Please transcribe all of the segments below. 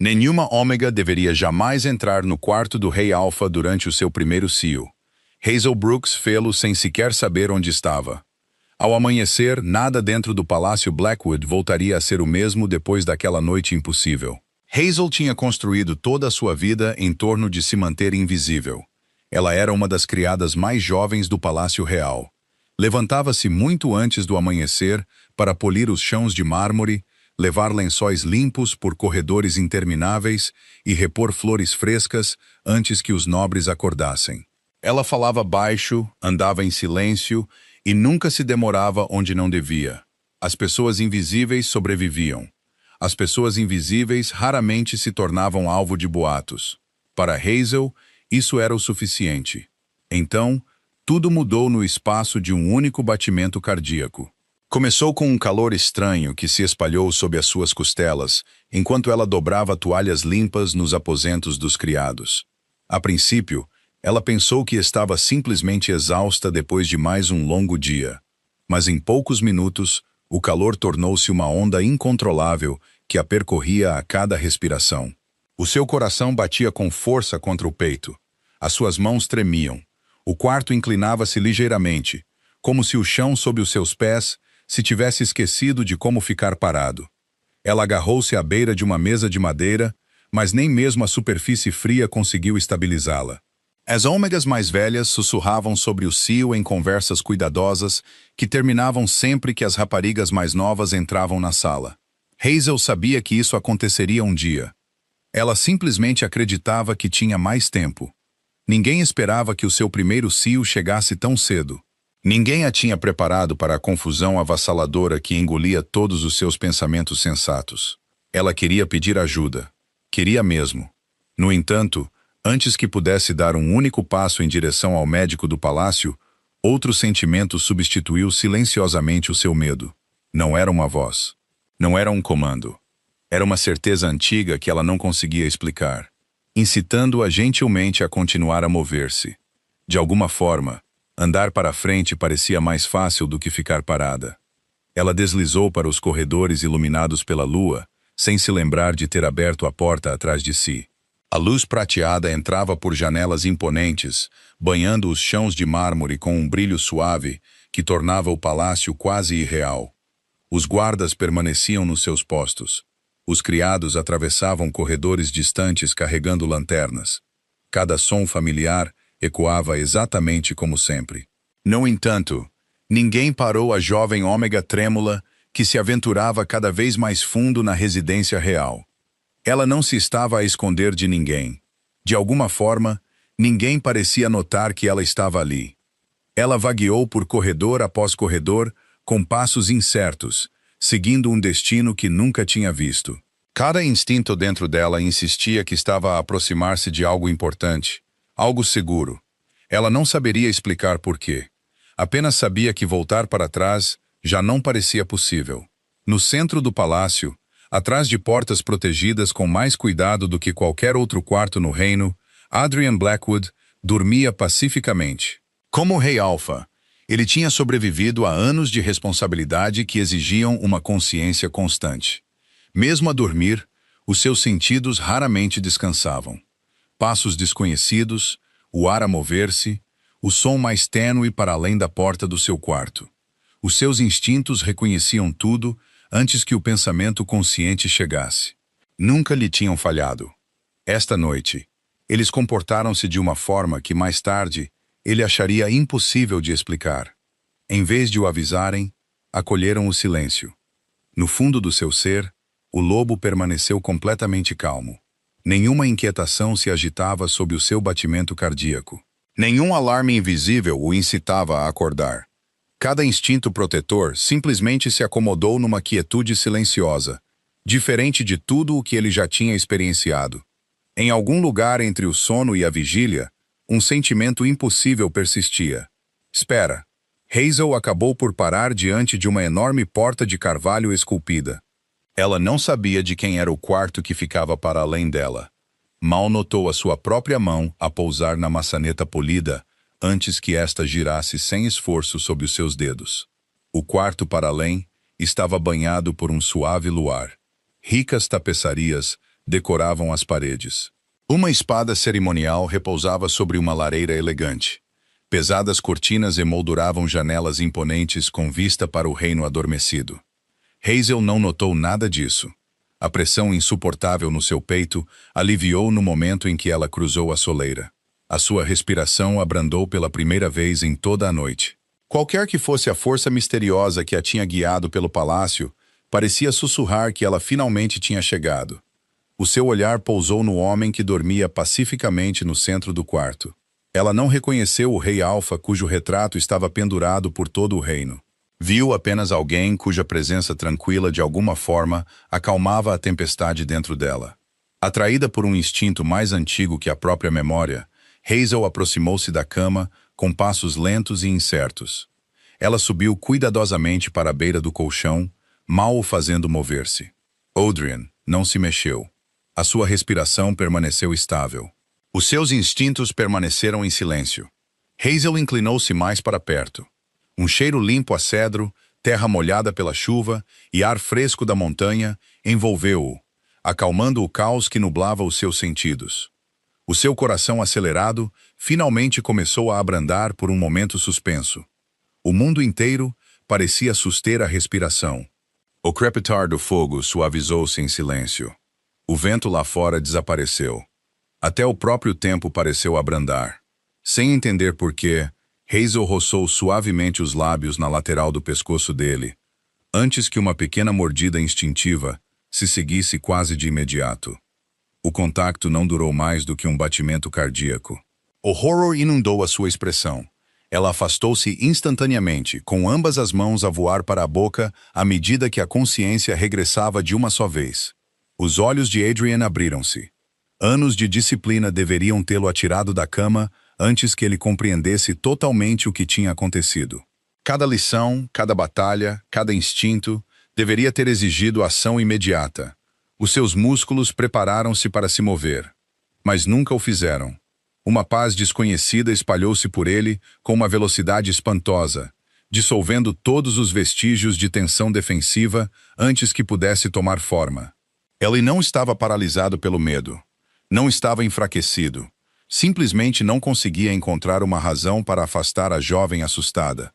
Nenhuma Ômega deveria jamais entrar no quarto do Rei Alpha durante o seu primeiro cio. Hazel Brooks fê-lo sem sequer saber onde estava. Ao amanhecer, nada dentro do Palácio Blackwood voltaria a ser o mesmo depois daquela noite impossível. Hazel tinha construído toda a sua vida em torno de se manter invisível. Ela era uma das criadas mais jovens do Palácio Real. Levantava-se muito antes do amanhecer para polir os chãos de mármore, levar lençóis limpos por corredores intermináveis e repor flores frescas antes que os nobres acordassem. Ela falava baixo, andava em silêncio e nunca se demorava onde não devia. As pessoas invisíveis sobreviviam. As pessoas invisíveis raramente se tornavam alvo de boatos. Para Hazel, isso era o suficiente. Então, tudo mudou no espaço de um único batimento cardíaco. Começou com um calor estranho que se espalhou sob as suas costelas, enquanto ela dobrava toalhas limpas nos aposentos dos criados. A princípio, ela pensou que estava simplesmente exausta depois de mais um longo dia. Mas em poucos minutos, o calor tornou-se uma onda incontrolável que a percorria a cada respiração. O seu coração batia com força contra o peito. As suas mãos tremiam. O quarto inclinava-se ligeiramente, como se o chão sob os seus pés se tivesse esquecido de como ficar parado. Ela agarrou-se à beira de uma mesa de madeira, mas nem mesmo a superfície fria conseguiu estabilizá-la. As ômegas mais velhas sussurravam sobre o cio em conversas cuidadosas que terminavam sempre que as raparigas mais novas entravam na sala. Hazel sabia que isso aconteceria um dia. Ela simplesmente acreditava que tinha mais tempo. Ninguém esperava que o seu primeiro cio chegasse tão cedo. Ninguém a tinha preparado para a confusão avassaladora que engolia todos os seus pensamentos sensatos. Ela queria pedir ajuda. Queria mesmo. No entanto, antes que pudesse dar um único passo em direção ao médico do palácio, outro sentimento substituiu silenciosamente o seu medo. Não era uma voz. Não era um comando. Era uma certeza antiga que ela não conseguia explicar, incitando-a gentilmente a continuar a mover-se. De alguma forma, andar para frente parecia mais fácil do que ficar parada. Ela deslizou para os corredores iluminados pela lua, sem se lembrar de ter aberto a porta atrás de si. A luz prateada entrava por janelas imponentes, banhando os chãos de mármore com um brilho suave que tornava o palácio quase irreal. Os guardas permaneciam nos seus postos. Os criados atravessavam corredores distantes carregando lanternas. Cada som familiar ecoava exatamente como sempre. No entanto, ninguém parou a jovem Ômega trêmula que se aventurava cada vez mais fundo na residência real. Ela não se estava a esconder de ninguém. De alguma forma, ninguém parecia notar que ela estava ali. Ela vagueou por corredor após corredor, com passos incertos, seguindo um destino que nunca tinha visto. Cada instinto dentro dela insistia que estava a aproximar-se de algo importante, algo seguro. Ela não saberia explicar por quê. Apenas sabia que voltar para trás já não parecia possível. No centro do palácio, atrás de portas protegidas com mais cuidado do que qualquer outro quarto no reino, Adrian Blackwood dormia pacificamente. Como o Rei Alpha, ele tinha sobrevivido a anos de responsabilidade que exigiam uma consciência constante. Mesmo a dormir, os seus sentidos raramente descansavam. Passos desconhecidos, o ar a mover-se, o som mais tênue para além da porta do seu quarto. Os seus instintos reconheciam tudo antes que o pensamento consciente chegasse. Nunca lhe tinham falhado. Esta noite, eles comportaram-se de uma forma que mais tarde ele acharia impossível de explicar. Em vez de o avisarem, acolheram o silêncio. No fundo do seu ser, o lobo permaneceu completamente calmo. Nenhuma inquietação se agitava sob o seu batimento cardíaco. Nenhum alarme invisível o incitava a acordar. Cada instinto protetor simplesmente se acomodou numa quietude silenciosa, diferente de tudo o que ele já tinha experienciado. Em algum lugar entre o sono e a vigília, um sentimento impossível persistia. Espera. Hazel acabou por parar diante de uma enorme porta de carvalho esculpida. Ela não sabia de quem era o quarto que ficava para além dela. Mal notou a sua própria mão a pousar na maçaneta polida antes que esta girasse sem esforço sob os seus dedos. O quarto para além estava banhado por um suave luar. Ricas tapeçarias decoravam as paredes. Uma espada cerimonial repousava sobre uma lareira elegante. Pesadas cortinas emolduravam janelas imponentes com vista para o reino adormecido. Hazel não notou nada disso. A pressão insuportável no seu peito aliviou no momento em que ela cruzou a soleira. A sua respiração abrandou pela primeira vez em toda a noite. Qualquer que fosse a força misteriosa que a tinha guiado pelo palácio, parecia sussurrar que ela finalmente tinha chegado. O seu olhar pousou no homem que dormia pacificamente no centro do quarto. Ela não reconheceu o rei Alfa, cujo retrato estava pendurado por todo o reino. Viu apenas alguém cuja presença tranquila de alguma forma acalmava a tempestade dentro dela. Atraída por um instinto mais antigo que a própria memória, Hazel aproximou-se da cama com passos lentos e incertos. Ela subiu cuidadosamente para a beira do colchão, mal o fazendo mover-se. Adrian não se mexeu. A sua respiração permaneceu estável. Os seus instintos permaneceram em silêncio. Hazel inclinou-se mais para perto. Um cheiro limpo a cedro, terra molhada pela chuva e ar fresco da montanha envolveu-o, acalmando o caos que nublava os seus sentidos. O seu coração acelerado finalmente começou a abrandar por um momento suspenso. O mundo inteiro parecia suster a respiração. O crepitar do fogo suavizou-se em silêncio. O vento lá fora desapareceu. Até o próprio tempo pareceu abrandar. Sem entender por quê, Hazel roçou suavemente os lábios na lateral do pescoço dele, antes que uma pequena mordida instintiva se seguisse quase de imediato. O contacto não durou mais do que um batimento cardíaco. O horror inundou a sua expressão. Ela afastou-se instantaneamente, com ambas as mãos a voar para a boca à medida que a consciência regressava de uma só vez. Os olhos de Adrian abriram-se. Anos de disciplina deveriam tê-lo atirado da cama antes que ele compreendesse totalmente o que tinha acontecido. Cada lição, cada batalha, cada instinto deveria ter exigido ação imediata. Os seus músculos prepararam-se para se mover, mas nunca o fizeram. Uma paz desconhecida espalhou-se por ele com uma velocidade espantosa, dissolvendo todos os vestígios de tensão defensiva antes que pudesse tomar forma. Ele não estava paralisado pelo medo. Não estava enfraquecido. Simplesmente não conseguia encontrar uma razão para afastar a jovem assustada.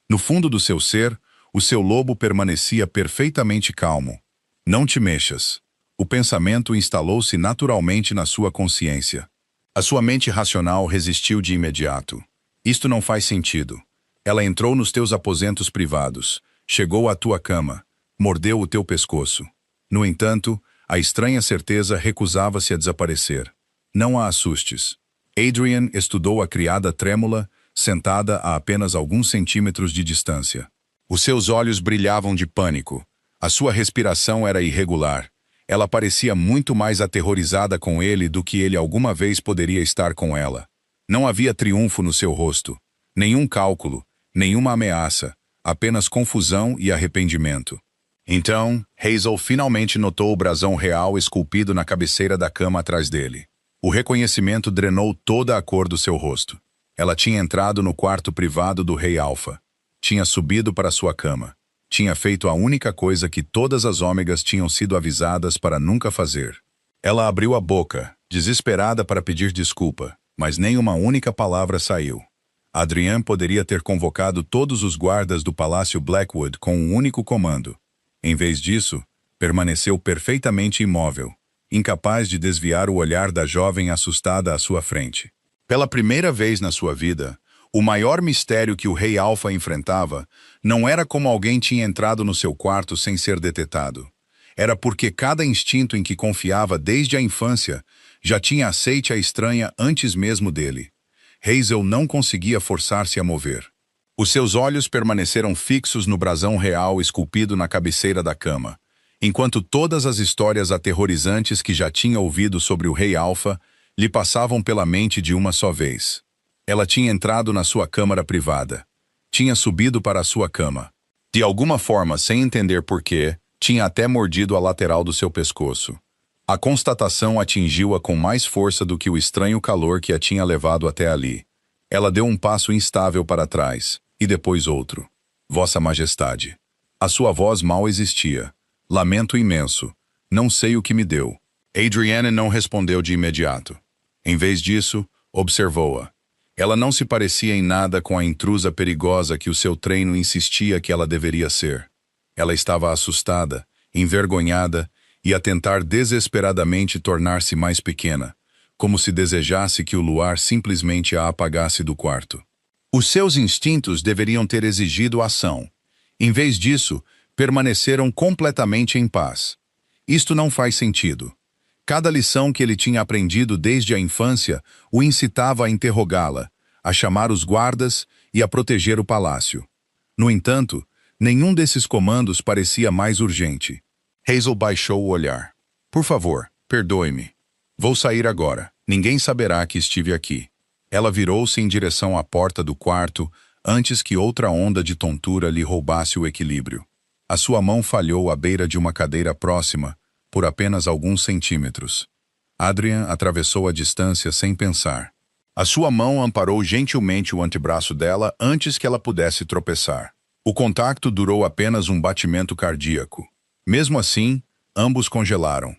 No fundo do seu ser, o seu lobo permanecia perfeitamente calmo. Não te mexas. O pensamento instalou-se naturalmente na sua consciência. A sua mente racional resistiu de imediato. Isto não faz sentido. Ela entrou nos teus aposentos privados, chegou à tua cama, mordeu o teu pescoço. No entanto, a estranha certeza recusava-se a desaparecer. Não a assustes. Adrian estudou a criada trêmula, sentada a apenas alguns centímetros de distância. Os seus olhos brilhavam de pânico. A sua respiração era irregular. Ela parecia muito mais aterrorizada com ele do que ele alguma vez poderia estar com ela. Não havia triunfo no seu rosto. Nenhum cálculo, nenhuma ameaça, apenas confusão e arrependimento. Então, Hazel finalmente notou o brasão real esculpido na cabeceira da cama atrás dele. O reconhecimento drenou toda a cor do seu rosto. Ela tinha entrado no quarto privado do rei Alfa. Tinha subido para sua cama. Tinha feito a única coisa que todas as ômegas tinham sido avisadas para nunca fazer. Ela abriu a boca, desesperada para pedir desculpa, mas nem uma única palavra saiu. Adrian poderia ter convocado todos os guardas do Palácio Blackwood com um único comando. Em vez disso, permaneceu perfeitamente imóvel, incapaz de desviar o olhar da jovem assustada à sua frente. Pela primeira vez na sua vida, o maior mistério que o rei Alfa enfrentava não era como alguém tinha entrado no seu quarto sem ser detetado. Era porque cada instinto em que confiava desde a infância já tinha aceite a estranha antes mesmo dele. Hazel não conseguia forçar-se a mover. Os seus olhos permaneceram fixos no brasão real esculpido na cabeceira da cama, enquanto todas as histórias aterrorizantes que já tinha ouvido sobre o rei Alfa lhe passavam pela mente de uma só vez. Ela tinha entrado na sua câmara privada. Tinha subido para a sua cama. De alguma forma, sem entender porquê, tinha até mordido a lateral do seu pescoço. A constatação atingiu-a com mais força do que o estranho calor que a tinha levado até ali. Ela deu um passo instável para trás, e depois outro. Vossa Majestade. A sua voz mal existia. Lamento imenso. Não sei o que me deu. Adrienne não respondeu de imediato. Em vez disso, observou-a. Ela não se parecia em nada com a intrusa perigosa que o seu treino insistia que ela deveria ser. Ela estava assustada, envergonhada e a tentar desesperadamente tornar-se mais pequena, como se desejasse que o luar simplesmente a apagasse do quarto. Os seus instintos deveriam ter exigido ação. Em vez disso, permaneceram completamente em paz. Isto não faz sentido. Cada lição que ele tinha aprendido desde a infância o incitava a interrogá-la, a chamar os guardas e a proteger o palácio. No entanto, nenhum desses comandos parecia mais urgente. Hazel baixou o olhar. Por favor, perdoe-me. Vou sair agora. Ninguém saberá que estive aqui. Ela virou-se em direção à porta do quarto antes que outra onda de tontura lhe roubasse o equilíbrio. A sua mão falhou à beira de uma cadeira próxima, por apenas alguns centímetros. Adrian atravessou a distância sem pensar. A sua mão amparou gentilmente o antebraço dela antes que ela pudesse tropeçar. O contacto durou apenas um batimento cardíaco. Mesmo assim, ambos congelaram.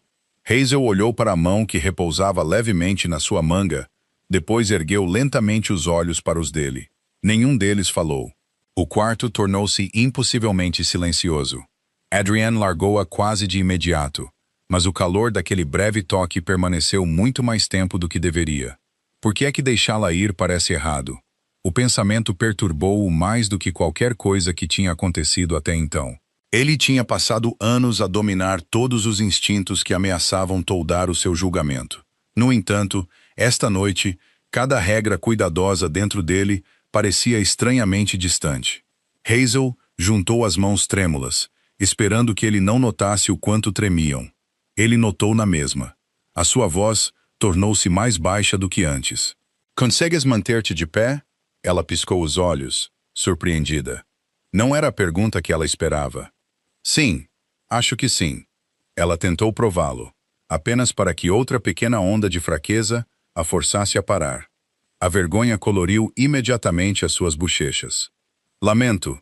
Hazel olhou para a mão que repousava levemente na sua manga, depois ergueu lentamente os olhos para os dele. Nenhum deles falou. O quarto tornou-se impossivelmente silencioso. Adrienne largou-a quase de imediato, mas o calor daquele breve toque permaneceu muito mais tempo do que deveria. Por que é que deixá-la ir parece errado? O pensamento perturbou-o mais do que qualquer coisa que tinha acontecido até então. Ele tinha passado anos a dominar todos os instintos que ameaçavam toldar o seu julgamento. No entanto, esta noite, cada regra cuidadosa dentro dele parecia estranhamente distante. Hazel juntou as mãos trêmulas, esperando que ele não notasse o quanto tremiam. Ele notou na mesma. A sua voz tornou-se mais baixa do que antes. "Consegues manter-te de pé?" Ela piscou os olhos, surpreendida. Não era a pergunta que ela esperava. "Sim, acho que sim." Ela tentou prová-lo, apenas para que outra pequena onda de fraqueza a forçasse a parar. A vergonha coloriu imediatamente as suas bochechas. "Lamento."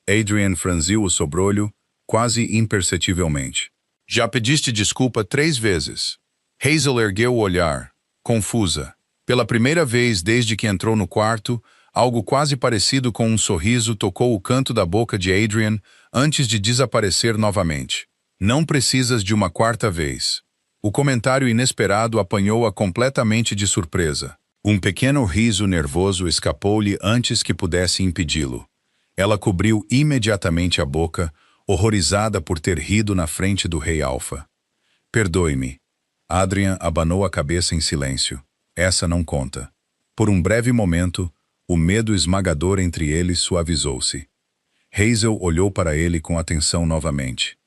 Adrian franziu o sobrolho, quase imperceptivelmente. "Já pediste desculpa 3 vezes." Hazel ergueu o olhar, confusa. Pela primeira vez desde que entrou no quarto, algo quase parecido com um sorriso tocou o canto da boca de Adrian antes de desaparecer novamente. "Não precisas de uma 4ª vez." O comentário inesperado apanhou-a completamente de surpresa. Um pequeno riso nervoso escapou-lhe antes que pudesse impedi-lo. Ela cobriu imediatamente a boca, horrorizada por ter rido na frente do Rei Alfa. "Perdoe-me." Adrian abanou a cabeça em silêncio. Essa não conta. Por um breve momento, o medo esmagador entre eles suavizou-se. Hazel olhou para ele com atenção novamente.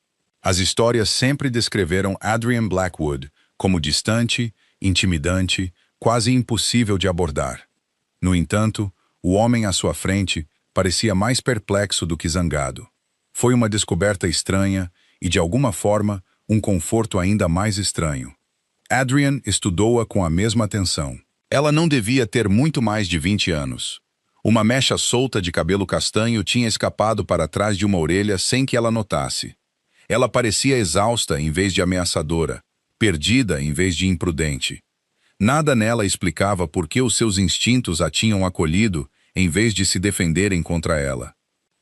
As histórias sempre descreveram Adrian Blackwood como distante, intimidante, quase impossível de abordar. No entanto, o homem à sua frente parecia mais perplexo do que zangado. Foi uma descoberta estranha e, de alguma forma, um conforto ainda mais estranho. Adrian estudou-a com a mesma atenção. Ela não devia ter muito mais de 20 anos. Uma mecha solta de cabelo castanho tinha escapado para trás de uma orelha sem que ela notasse. Ela parecia exausta em vez de ameaçadora, perdida em vez de imprudente. Nada nela explicava por que os seus instintos a tinham acolhido em vez de se defenderem contra ela.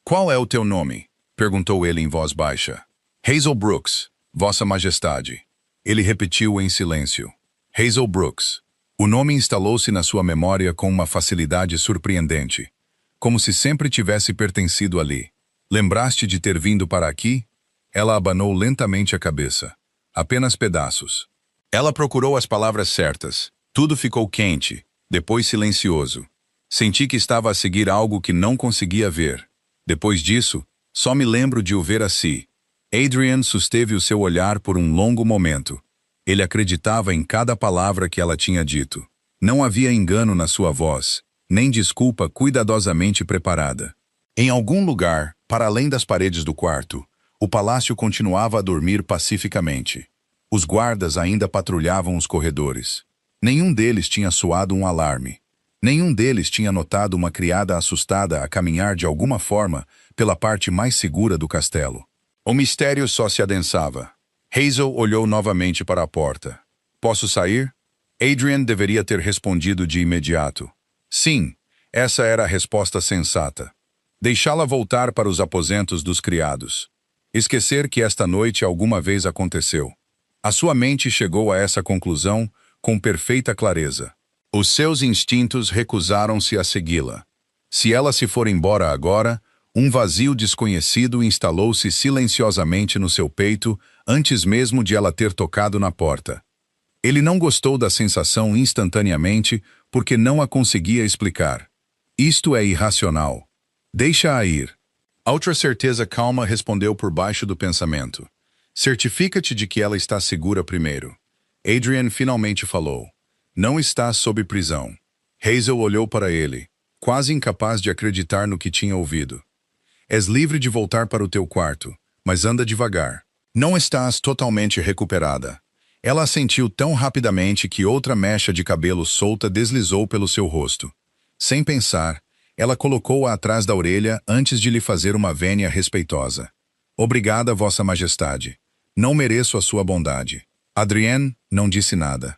"Qual é o teu nome?" perguntou ele em voz baixa. "Hazel Brooks, Vossa Majestade." Ele repetiu em silêncio. Hazel Brooks. O nome instalou-se na sua memória com uma facilidade surpreendente, como se sempre tivesse pertencido ali. "Lembraste de ter vindo para aqui?" Ela abanou lentamente a cabeça. "Apenas pedaços." Ela procurou as palavras certas. Tudo ficou quente, depois silencioso. Senti que estava a seguir algo que não conseguia ver. Depois disso, só me lembro de o ver assim. Adrian susteve o seu olhar por um longo momento. Ele acreditava em cada palavra que ela tinha dito. Não havia engano na sua voz, nem desculpa cuidadosamente preparada. Em algum lugar, para além das paredes do quarto, o palácio continuava a dormir pacificamente. Os guardas ainda patrulhavam os corredores. Nenhum deles tinha soado um alarme. Nenhum deles tinha notado uma criada assustada a caminhar de alguma forma pela parte mais segura do castelo. O mistério só se adensava. Hazel olhou novamente para a porta. Posso sair? Adrian deveria ter respondido de imediato. Sim, essa era a resposta sensata. Deixá-la voltar para os aposentos dos criados. Esquecer que esta noite alguma vez aconteceu. A sua mente chegou a essa conclusão com perfeita clareza. Os seus instintos recusaram-se a segui-la. Se ela se for embora agora, um vazio desconhecido instalou-se silenciosamente no seu peito antes mesmo de ela ter tocado na porta. Ele não gostou da sensação instantaneamente porque não a conseguia explicar. Isto é irracional. Deixa-a ir. A outra certeza calma respondeu por baixo do pensamento. Certifica-te de que ela está segura primeiro. Adrian finalmente falou. Não está sob prisão. Hazel olhou para ele, quase incapaz de acreditar no que tinha ouvido. És livre de voltar para o teu quarto, mas anda devagar. Não estás totalmente recuperada. Ela assentiu tão rapidamente que outra mecha de cabelo solta deslizou pelo seu rosto. Sem pensar, ela colocou-a atrás da orelha antes de lhe fazer uma vénia respeitosa. Obrigada, Vossa Majestade. Não mereço a sua bondade. Adrienne não disse nada.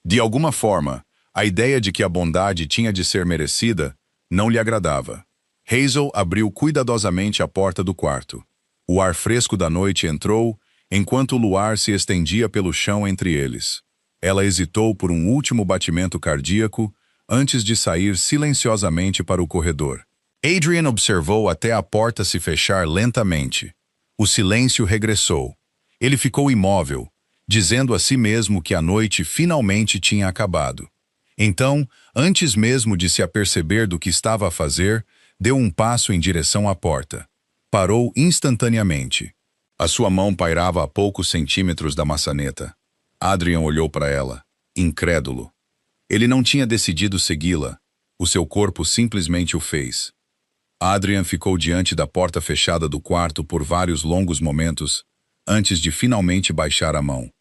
De alguma forma, a ideia de que a bondade tinha de ser merecida não lhe agradava. Hazel abriu cuidadosamente a porta do quarto. O ar fresco da noite entrou, enquanto o luar se estendia pelo chão entre eles. Ela hesitou por um último batimento cardíaco antes de sair silenciosamente para o corredor. Adrian observou até a porta se fechar lentamente. O silêncio regressou. Ele ficou imóvel, dizendo a si mesmo que a noite finalmente tinha acabado. Então, antes mesmo de se aperceber do que estava a fazer, deu um passo em direção à porta. Parou instantaneamente. A sua mão pairava a poucos centímetros da maçaneta. Adrian olhou para ela, incrédulo. Ele não tinha decidido segui-la. O seu corpo simplesmente o fez. Adrian ficou diante da porta fechada do quarto por vários longos momentos, antes de finalmente baixar a mão.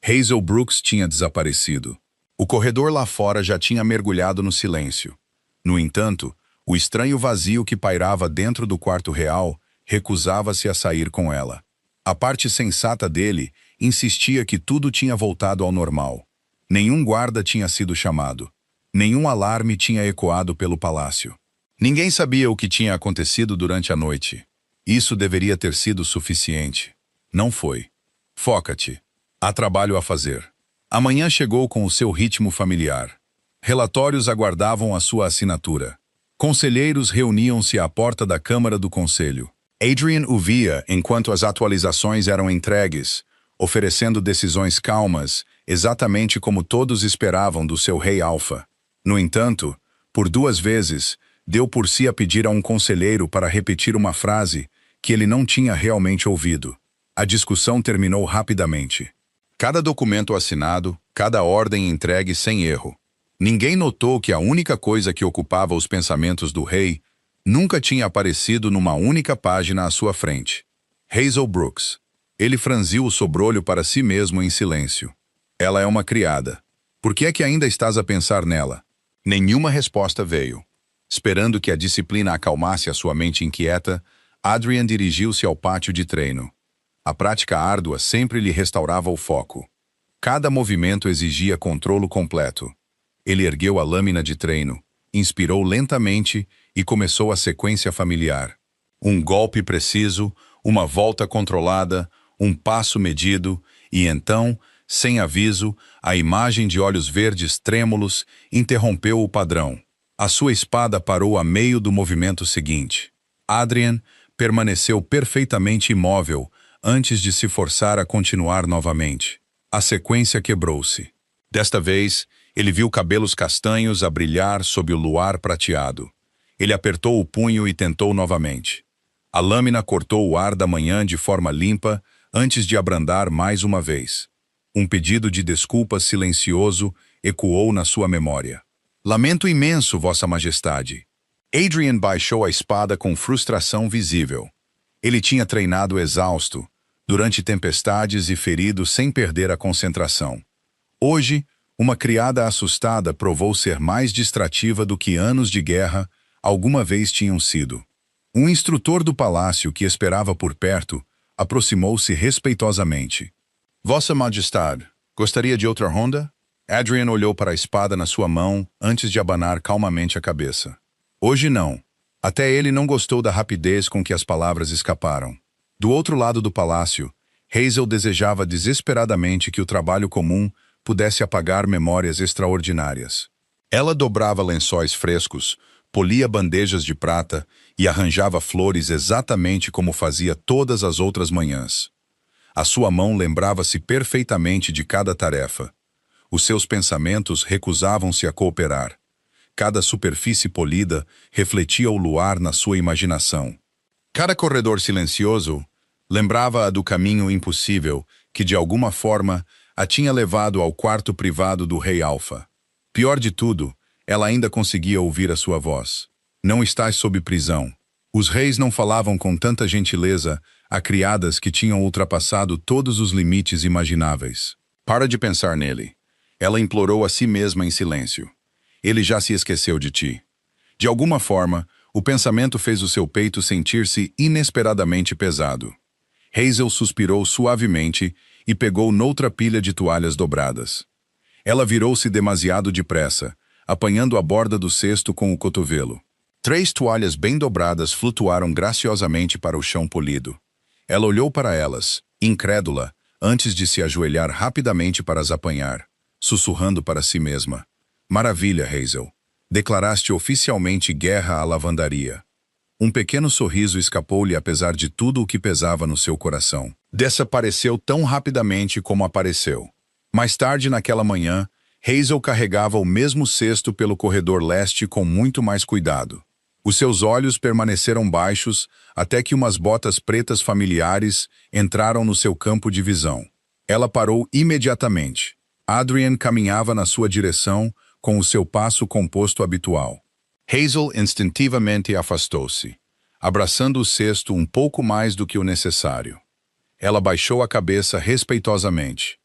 Hazel Brooks tinha desaparecido. O corredor lá fora já tinha mergulhado no silêncio. No entanto, o estranho vazio que pairava dentro do quarto real recusava-se a sair com ela. A parte sensata dele insistia que tudo tinha voltado ao normal. Nenhum guarda tinha sido chamado. Nenhum alarme tinha ecoado pelo palácio. Ninguém sabia o que tinha acontecido durante a noite. Isso deveria ter sido suficiente. Não foi. Foca-te. Há trabalho a fazer. Amanhã chegou com o seu ritmo familiar. Relatórios aguardavam a sua assinatura. Conselheiros reuniam-se à porta da Câmara do Conselho. Adrian o via enquanto as atualizações eram entregues, oferecendo decisões calmas, exatamente como todos esperavam do seu rei Alpha. No entanto, por 2 vezes, deu por si a pedir a um conselheiro para repetir uma frase que ele não tinha realmente ouvido. A discussão terminou rapidamente. Cada documento assinado, cada ordem entregue sem erro. Ninguém notou que a única coisa que ocupava os pensamentos do rei nunca tinha aparecido numa única página à sua frente. Hazel Brooks. Ele franziu o sobrolho para si mesmo em silêncio. Ela é uma criada. Por que é que ainda estás a pensar nela? Nenhuma resposta veio. Esperando que a disciplina acalmasse a sua mente inquieta, Adrian dirigiu-se ao pátio de treino. A prática árdua sempre lhe restaurava o foco. Cada movimento exigia controlo completo. Ele ergueu a lâmina de treino, inspirou lentamente e começou a sequência familiar. Um golpe preciso, uma volta controlada, um passo medido, e então, sem aviso, a imagem de olhos verdes trêmulos interrompeu o padrão. A sua espada parou a meio do movimento seguinte. Adrian permaneceu perfeitamente imóvel antes de se forçar a continuar novamente. A sequência quebrou-se. Desta vez, ele viu cabelos castanhos a brilhar sob o luar prateado. Ele apertou o punho e tentou novamente. A lâmina cortou o ar da manhã de forma limpa antes de abrandar mais uma vez. Um pedido de desculpas silencioso ecoou na sua memória. Lamento imenso, Vossa Majestade. Adrian baixou a espada com frustração visível. Ele tinha treinado exausto, durante tempestades e ferido sem perder a concentração. Hoje, uma criada assustada provou ser mais distrativa do que anos de guerra alguma vez tinham sido. Um instrutor do palácio que esperava por perto aproximou-se respeitosamente. Vossa Majestade, Gostaria de outra ronda? Adrian olhou para a espada na sua mão antes de abanar calmamente a cabeça. Hoje não. Até ele não gostou da rapidez com que as palavras escaparam. Do outro lado do palácio, Hazel desejava desesperadamente que o trabalho comum pudesse apagar memórias extraordinárias. Ela dobrava lençóis frescos, polia bandejas de prata e arranjava flores exatamente como fazia todas as outras manhãs. A sua mão lembrava-se perfeitamente de cada tarefa. Os seus pensamentos recusavam-se a cooperar. Cada superfície polida refletia o luar na sua imaginação. Cada corredor silencioso lembrava-a do caminho impossível que, de alguma forma, a tinha levado ao quarto privado do Rei Alfa. Pior de tudo, ela ainda conseguia ouvir a sua voz. Não estás sob prisão. Os reis não falavam com tanta gentileza a criadas que tinham ultrapassado todos os limites imagináveis. Para de pensar nele. Ela implorou a si mesma em silêncio. Ele já se esqueceu de ti. De alguma forma, o pensamento fez o seu peito sentir-se inesperadamente pesado. Hazel suspirou suavemente e pegou noutra pilha de toalhas dobradas. Ela virou-se demasiado depressa, apanhando a borda do cesto com o cotovelo. 3 toalhas bem dobradas flutuaram graciosamente para o chão polido. Ela olhou para elas, incrédula, antes de se ajoelhar rapidamente para as apanhar, sussurrando para si mesma. Maravilha, Hazel. Declaraste oficialmente guerra à lavandaria. Um pequeno sorriso escapou-lhe apesar de tudo o que pesava no seu coração. Desapareceu tão rapidamente como apareceu. Mais tarde naquela manhã, Hazel carregava o mesmo cesto pelo corredor leste com muito mais cuidado. Os seus olhos permaneceram baixos até que umas botas pretas familiares entraram no seu campo de visão. Ela parou imediatamente. Adrian caminhava na sua direção com o seu passo composto habitual. Hazel instintivamente afastou-se, abraçando o cesto um pouco mais do que o necessário. Ela baixou a cabeça respeitosamente.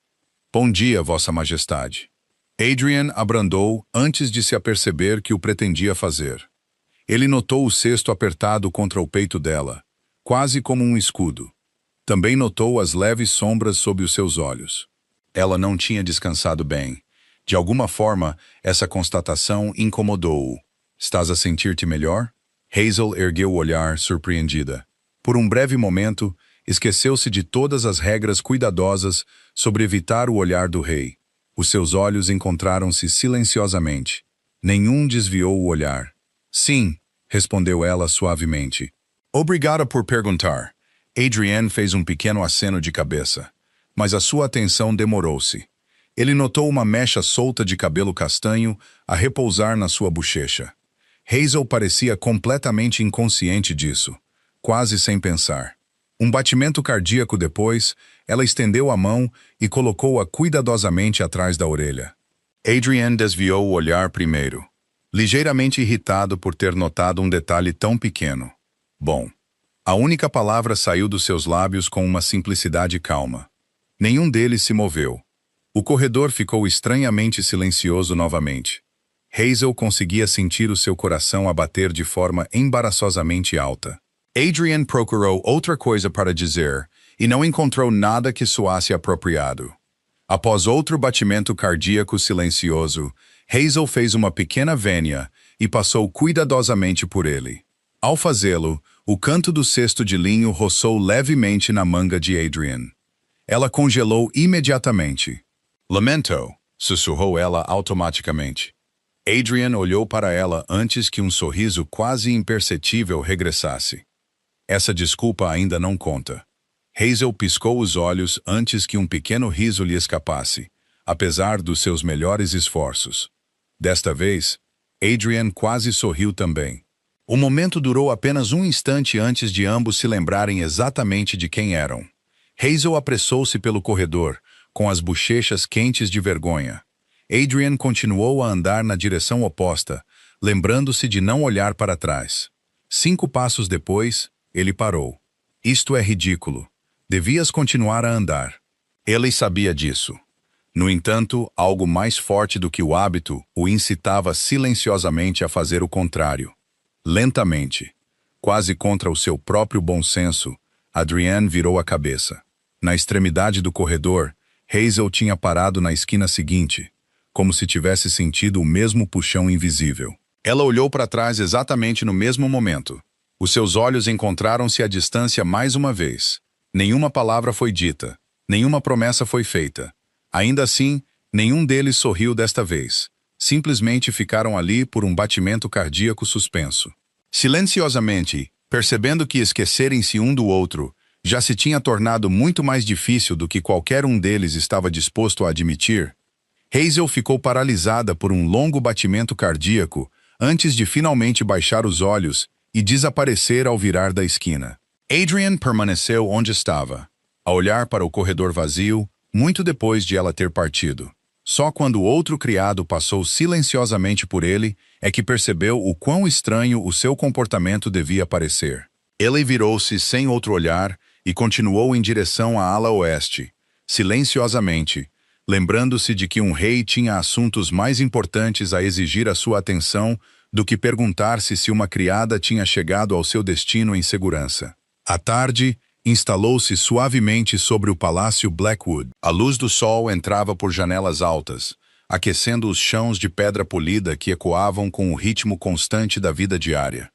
Bom dia, Vossa Majestade. Adrian abrandou antes de se aperceber que o pretendia fazer. Ele notou o cesto apertado contra o peito dela, quase como um escudo. Também notou as leves sombras sob os seus olhos. Ela não tinha descansado bem. De alguma forma, essa constatação incomodou-o. Estás a sentir-te melhor? Hazel ergueu o olhar, surpreendida. Por um breve momento, esqueceu-se de todas as regras cuidadosas sobre evitar o olhar do rei. Os seus olhos encontraram-se silenciosamente. Nenhum desviou o olhar. Sim, respondeu ela suavemente. Obrigada por perguntar. Adrian fez um pequeno aceno de cabeça, mas a sua atenção demorou-se. Ele notou uma mecha solta de cabelo castanho a repousar na sua bochecha. Hazel parecia completamente inconsciente disso, quase sem pensar. Um batimento cardíaco depois, ela estendeu a mão e colocou-a cuidadosamente atrás da orelha. Adrian desviou o olhar primeiro, ligeiramente irritado por ter notado um detalhe tão pequeno. Bom, a única palavra saiu dos seus lábios com uma simplicidade calma. Nenhum deles se moveu. O corredor ficou estranhamente silencioso novamente. Hazel conseguia sentir o seu coração a bater de forma embaraçosamente alta. Adrian procurou outra coisa para dizer e não encontrou nada que soasse apropriado. Após outro batimento cardíaco silencioso, Hazel fez uma pequena vênia e passou cuidadosamente por ele. Ao fazê-lo, o canto do cesto de linho roçou levemente na manga de Adrian. Ela congelou imediatamente. Lamento, sussurrou ela automaticamente. Adrian olhou para ela antes que um sorriso quase imperceptível regressasse. Essa desculpa ainda não conta. Hazel piscou os olhos antes que um pequeno riso lhe escapasse, apesar dos seus melhores esforços. Desta vez, Adrian quase sorriu também. O momento durou apenas um instante antes de ambos se lembrarem exatamente de quem eram. Hazel apressou-se pelo corredor, com as bochechas quentes de vergonha. Adrian continuou a andar na direção oposta, lembrando-se de não olhar para trás. 5 passos depois, ele parou. Isto é ridículo. Devias continuar a andar. Ele sabia disso. No entanto, algo mais forte do que o hábito o incitava silenciosamente a fazer o contrário. Lentamente, quase contra o seu próprio bom senso, Adrian virou a cabeça. Na extremidade do corredor, Hazel tinha parado na esquina seguinte, como se tivesse sentido o mesmo puxão invisível. Ela olhou para trás exatamente no mesmo momento. Os seus olhos encontraram-se à distância mais uma vez. Nenhuma palavra foi dita, nenhuma promessa foi feita. Ainda assim, nenhum deles sorriu desta vez. Simplesmente ficaram ali por um batimento cardíaco suspenso. Silenciosamente, percebendo que esquecerem-se um do outro já se tinha tornado muito mais difícil do que qualquer um deles estava disposto a admitir, Hazel ficou paralisada por um longo batimento cardíaco antes de finalmente baixar os olhos e desaparecer ao virar da esquina. Adrian permaneceu onde estava, a olhar para o corredor vazio, muito depois de ela ter partido. Só quando outro criado passou silenciosamente por ele é que percebeu o quão estranho o seu comportamento devia parecer. Ele virou-se sem outro olhar e continuou em direção à ala oeste, silenciosamente, lembrando-se de que um rei tinha assuntos mais importantes a exigir a sua atenção do que perguntar-se se uma criada tinha chegado ao seu destino em segurança. À tarde, instalou-se suavemente sobre o palácio Blackwood. A luz do sol entrava por janelas altas, aquecendo os chãos de pedra polida que ecoavam com o ritmo constante da vida diária.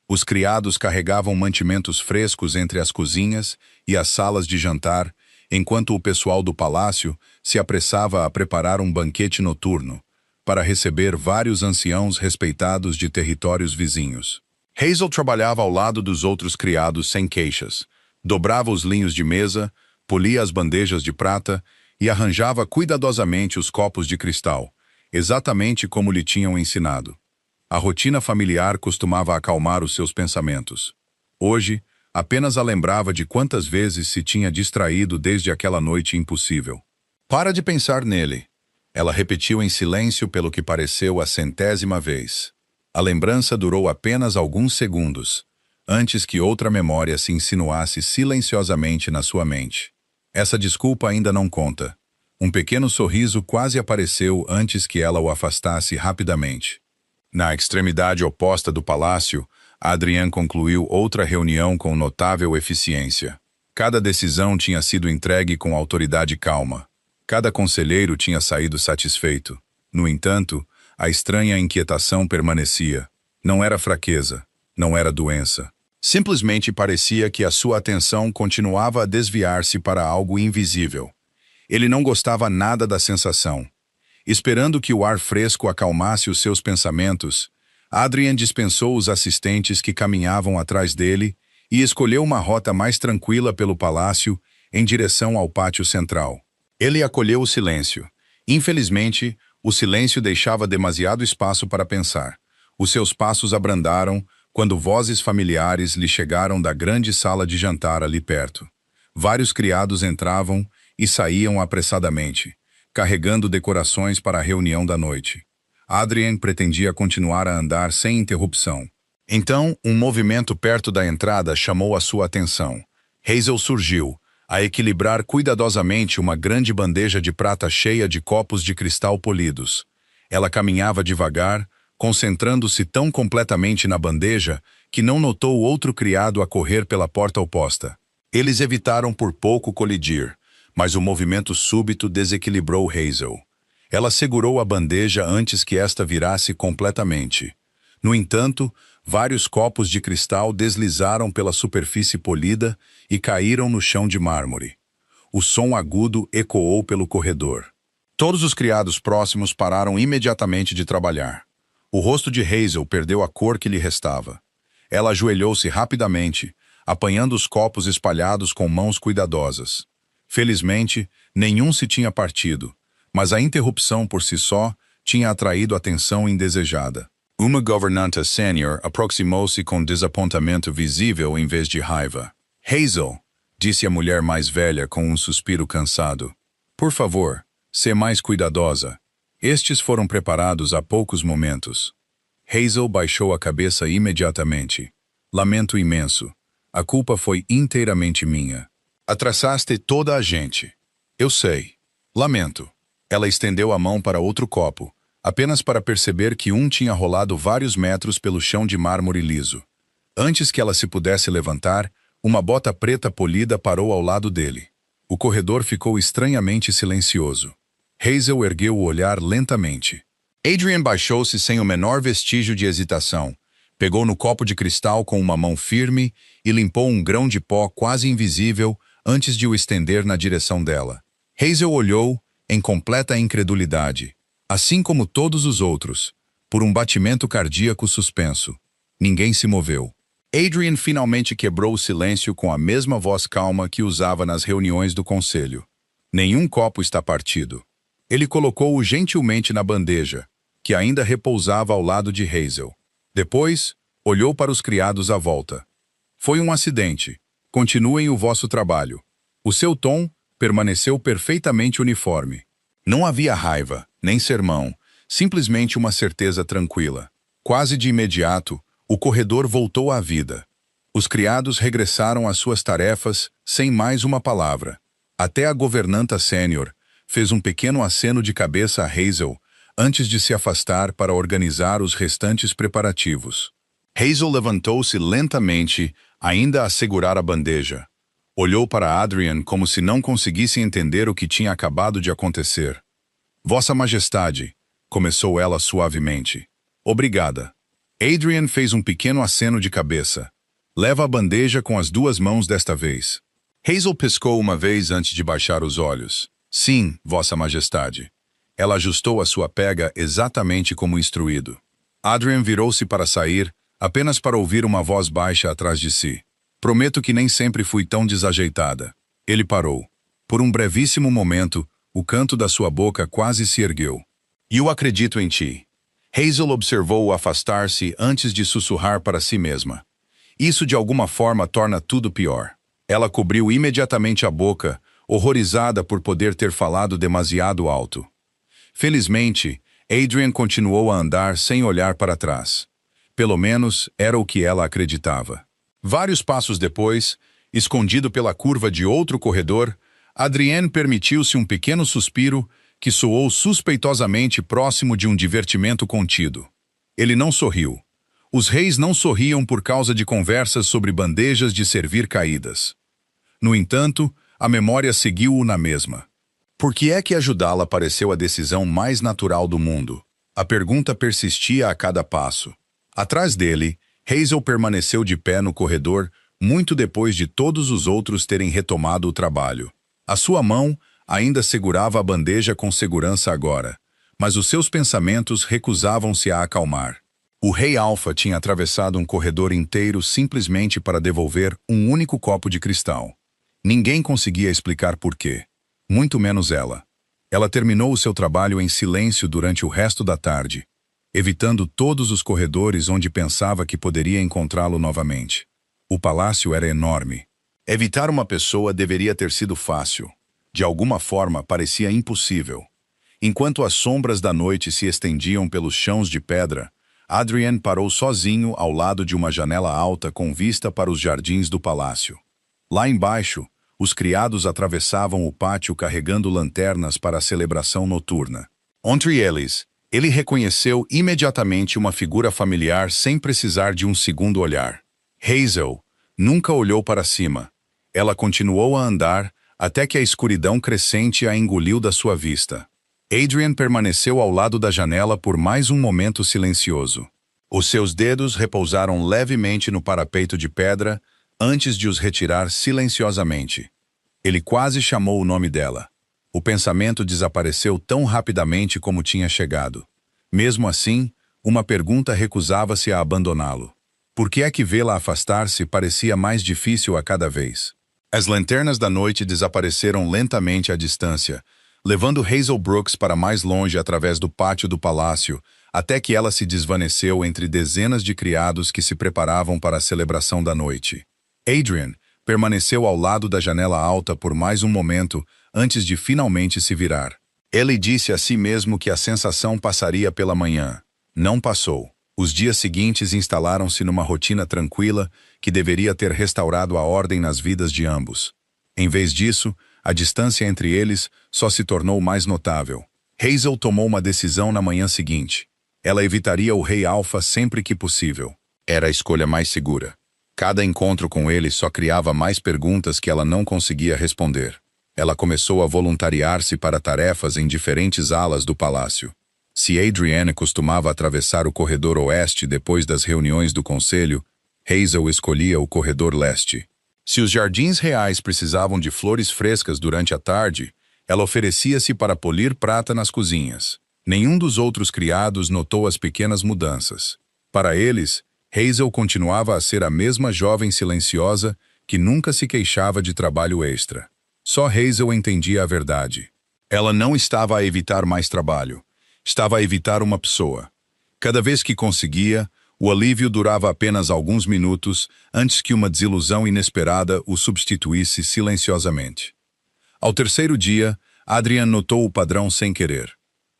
Os criados carregavam mantimentos frescos entre as cozinhas e as salas de jantar, enquanto o pessoal do palácio se apressava a preparar um banquete noturno para receber vários anciãos respeitados de territórios vizinhos. Hazel trabalhava ao lado dos outros criados sem queixas, dobrava os linhos de mesa, polia as bandejas de prata e arranjava cuidadosamente os copos de cristal, exatamente como lhe tinham ensinado. A rotina familiar costumava acalmar os seus pensamentos. Hoje, apenas a lembrava de quantas vezes se tinha distraído desde aquela noite impossível. "Para de pensar nele", ela repetiu em silêncio pelo que pareceu a 100ª vez. A lembrança durou apenas alguns segundos, antes que outra memória se insinuasse silenciosamente na sua mente. Essa desculpa ainda não conta. Um pequeno sorriso quase apareceu antes que ela o afastasse rapidamente. Na extremidade oposta do palácio, Adrian concluiu outra reunião com notável eficiência. Cada decisão tinha sido entregue com autoridade calma. Cada conselheiro tinha saído satisfeito. No entanto, a estranha inquietação permanecia. Não era fraqueza, não era doença. Simplesmente parecia que a sua atenção continuava a desviar-se para algo invisível. Ele não gostava nada da sensação. Esperando que o ar fresco acalmasse os seus pensamentos, Adrian dispensou os assistentes que caminhavam atrás dele e escolheu uma rota mais tranquila pelo palácio em direção ao pátio central. Ele acolheu o silêncio. Infelizmente, o silêncio deixava demasiado espaço para pensar. Os seus passos abrandaram quando vozes familiares lhe chegaram da grande sala de jantar ali perto. Vários criados entravam e saíam apressadamente, carregando decorações para a reunião da noite. Adrian pretendia continuar a andar sem interrupção. Então, um movimento perto da entrada chamou a sua atenção. Hazel surgiu, a equilibrar cuidadosamente uma grande bandeja de prata cheia de copos de cristal polidos. Ela caminhava devagar, concentrando-se tão completamente na bandeja que não notou outro criado a correr pela porta oposta. Eles evitaram por pouco colidir, mas o movimento súbito desequilibrou Hazel. Ela segurou a bandeja antes que esta virasse completamente. No entanto, vários copos de cristal deslizaram pela superfície polida e caíram no chão de mármore. O som agudo ecoou pelo corredor. Todos os criados próximos pararam imediatamente de trabalhar. O rosto de Hazel perdeu a cor que lhe restava. Ela ajoelhou-se rapidamente, apanhando os copos espalhados com mãos cuidadosas. Felizmente, nenhum se tinha partido, mas a interrupção por si só tinha atraído atenção indesejada. Uma governanta sênior aproximou-se com desapontamento visível em vez de raiva. "Hazel", disse a mulher mais velha com um suspiro cansado. "Por favor, sê mais cuidadosa. Estes foram preparados há poucos momentos." Hazel baixou a cabeça imediatamente. "Lamento imenso. A culpa foi inteiramente minha. Atrasaste toda a gente. Eu sei. Lamento." Ela estendeu a mão para outro copo, apenas para perceber que um tinha rolado vários metros pelo chão de mármore liso. Antes que ela se pudesse levantar, uma bota preta polida parou ao lado dele. O corredor ficou estranhamente silencioso. Hazel ergueu o olhar lentamente. Adrian baixou-se sem o menor vestígio de hesitação. Pegou no copo de cristal com uma mão firme e limpou um grão de pó quase invisível antes de o estender na direção dela. Hazel olhou, em completa incredulidade, assim como todos os outros, por um batimento cardíaco suspenso. Ninguém se moveu. Adrian finalmente quebrou o silêncio com a mesma voz calma que usava nas reuniões do conselho. Nenhum copo está partido. Ele colocou-o gentilmente na bandeja, que ainda repousava ao lado de Hazel. Depois, olhou para os criados à volta. Foi um acidente. Continuem o vosso trabalho. O seu tom permaneceu perfeitamente uniforme. Não havia raiva, nem sermão, simplesmente uma certeza tranquila. Quase de imediato, o corredor voltou à vida. Os criados regressaram às suas tarefas sem mais uma palavra. Até a governanta sênior fez um pequeno aceno de cabeça a Hazel antes de se afastar para organizar os restantes preparativos. Hazel levantou-se lentamente, ainda a segurar a bandeja. Olhou para Adrian como se não conseguisse entender o que tinha acabado de acontecer. Vossa Majestade, começou ela suavemente. Obrigada. Adrian fez um pequeno aceno de cabeça. Leva a bandeja com as duas mãos desta vez. Hazel piscou uma vez antes de baixar os olhos. Sim, Vossa Majestade. Ela ajustou a sua pega exatamente como instruído. Adrian virou-se para sair, apenas para ouvir uma voz baixa atrás de si. Prometo que nem sempre fui tão desajeitada. Ele parou. Por um brevíssimo momento, o canto da sua boca quase se ergueu. Eu acredito em ti. Hazel observou-o afastar-se antes de sussurrar para si mesma. Isso de alguma forma torna tudo pior. Ela cobriu imediatamente a boca, horrorizada por poder ter falado demasiado alto. Felizmente, Adrian continuou a andar sem olhar para trás. Pelo menos era o que ela acreditava. Vários passos depois, escondido pela curva de outro corredor, Adrienne permitiu-se um pequeno suspiro que soou suspeitosamente próximo de um divertimento contido. Ele não sorriu. Os reis não sorriam por causa de conversas sobre bandejas de servir caídas. No entanto, a memória seguiu-o na mesma. Por que é que ajudá-la pareceu a decisão mais natural do mundo? A pergunta persistia a cada passo. Atrás dele, Hazel permaneceu de pé no corredor muito depois de todos os outros terem retomado o trabalho. A sua mão ainda segurava a bandeja com segurança agora, mas os seus pensamentos recusavam-se a acalmar. O Rei Alfa tinha atravessado um corredor inteiro simplesmente para devolver um único copo de cristal. Ninguém conseguia explicar por quê. Muito menos ela. Ela terminou o seu trabalho em silêncio durante o resto da tarde, evitando todos os corredores onde pensava que poderia encontrá-lo novamente. O palácio era enorme. Evitar uma pessoa deveria ter sido fácil. De alguma forma, parecia impossível. Enquanto as sombras da noite se estendiam pelos chãos de pedra, Adrian parou sozinho ao lado de uma janela alta com vista para os jardins do palácio. Lá embaixo, os criados atravessavam o pátio carregando lanternas para a celebração noturna. Entre eles, ele reconheceu imediatamente uma figura familiar sem precisar de um segundo olhar. Hazel nunca olhou para cima. Ela continuou a andar até que a escuridão crescente a engoliu da sua vista. Adrian permaneceu ao lado da janela por mais um momento silencioso. Os seus dedos repousaram levemente no parapeito de pedra antes de os retirar silenciosamente. Ele quase chamou o nome dela. O pensamento desapareceu tão rapidamente como tinha chegado. Mesmo assim, uma pergunta recusava-se a abandoná-lo. Por que é que vê-la afastar-se parecia mais difícil a cada vez? As lanternas da noite desapareceram lentamente à distância, levando Hazel Brooks para mais longe através do pátio do palácio, até que ela se desvaneceu entre dezenas de criados que se preparavam para a celebração da noite. Adrian permaneceu ao lado da janela alta por mais um momento antes de finalmente se virar. Ele disse a si mesmo que a sensação passaria pela manhã. Não passou. Os dias seguintes instalaram-se numa rotina tranquila que deveria ter restaurado a ordem nas vidas de ambos. Em vez disso, a distância entre eles só se tornou mais notável. Hazel tomou uma decisão na manhã seguinte. Ela evitaria o Rei Alfa sempre que possível. Era a escolha mais segura. Cada encontro com ele só criava mais perguntas que ela não conseguia responder. Ela começou a voluntariar-se para tarefas em diferentes alas do palácio. Se Adrienne costumava atravessar o corredor oeste depois das reuniões do conselho, Hazel escolhia o corredor leste. Se os jardins reais precisavam de flores frescas durante a tarde, ela oferecia-se para polir prata nas cozinhas. Nenhum dos outros criados notou as pequenas mudanças. Para eles, Hazel continuava a ser a mesma jovem silenciosa que nunca se queixava de trabalho extra. Só Hazel entendia a verdade. Ela não estava a evitar mais trabalho. Estava a evitar uma pessoa. Cada vez que conseguia, o alívio durava apenas alguns minutos antes que uma desilusão inesperada o substituísse silenciosamente. Ao terceiro dia, Adrian notou o padrão sem querer.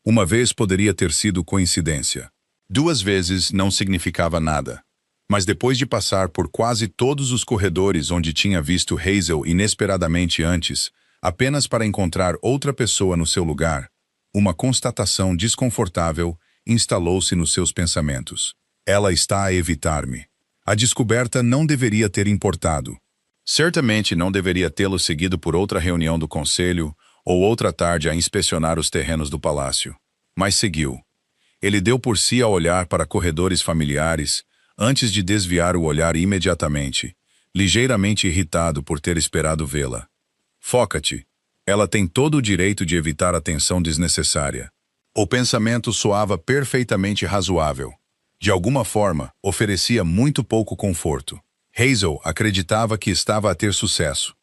Uma vez poderia ter sido coincidência. 2 vezes não significava nada. Mas depois de passar por quase todos os corredores onde tinha visto Hazel inesperadamente antes, apenas para encontrar outra pessoa no seu lugar, uma constatação desconfortável instalou-se nos seus pensamentos. Ela está a evitar-me. A descoberta não deveria ter importado. Certamente não deveria tê-lo seguido por outra reunião do conselho ou outra tarde a inspecionar os terrenos do palácio. Mas seguiu. Ele deu por si a olhar para corredores familiares, antes de desviar o olhar imediatamente, ligeiramente irritado por ter esperado vê-la. Foca-te. Ela tem todo o direito de evitar atenção desnecessária. O pensamento soava perfeitamente razoável. De alguma forma, oferecia muito pouco conforto. Hazel acreditava que estava a ter sucesso.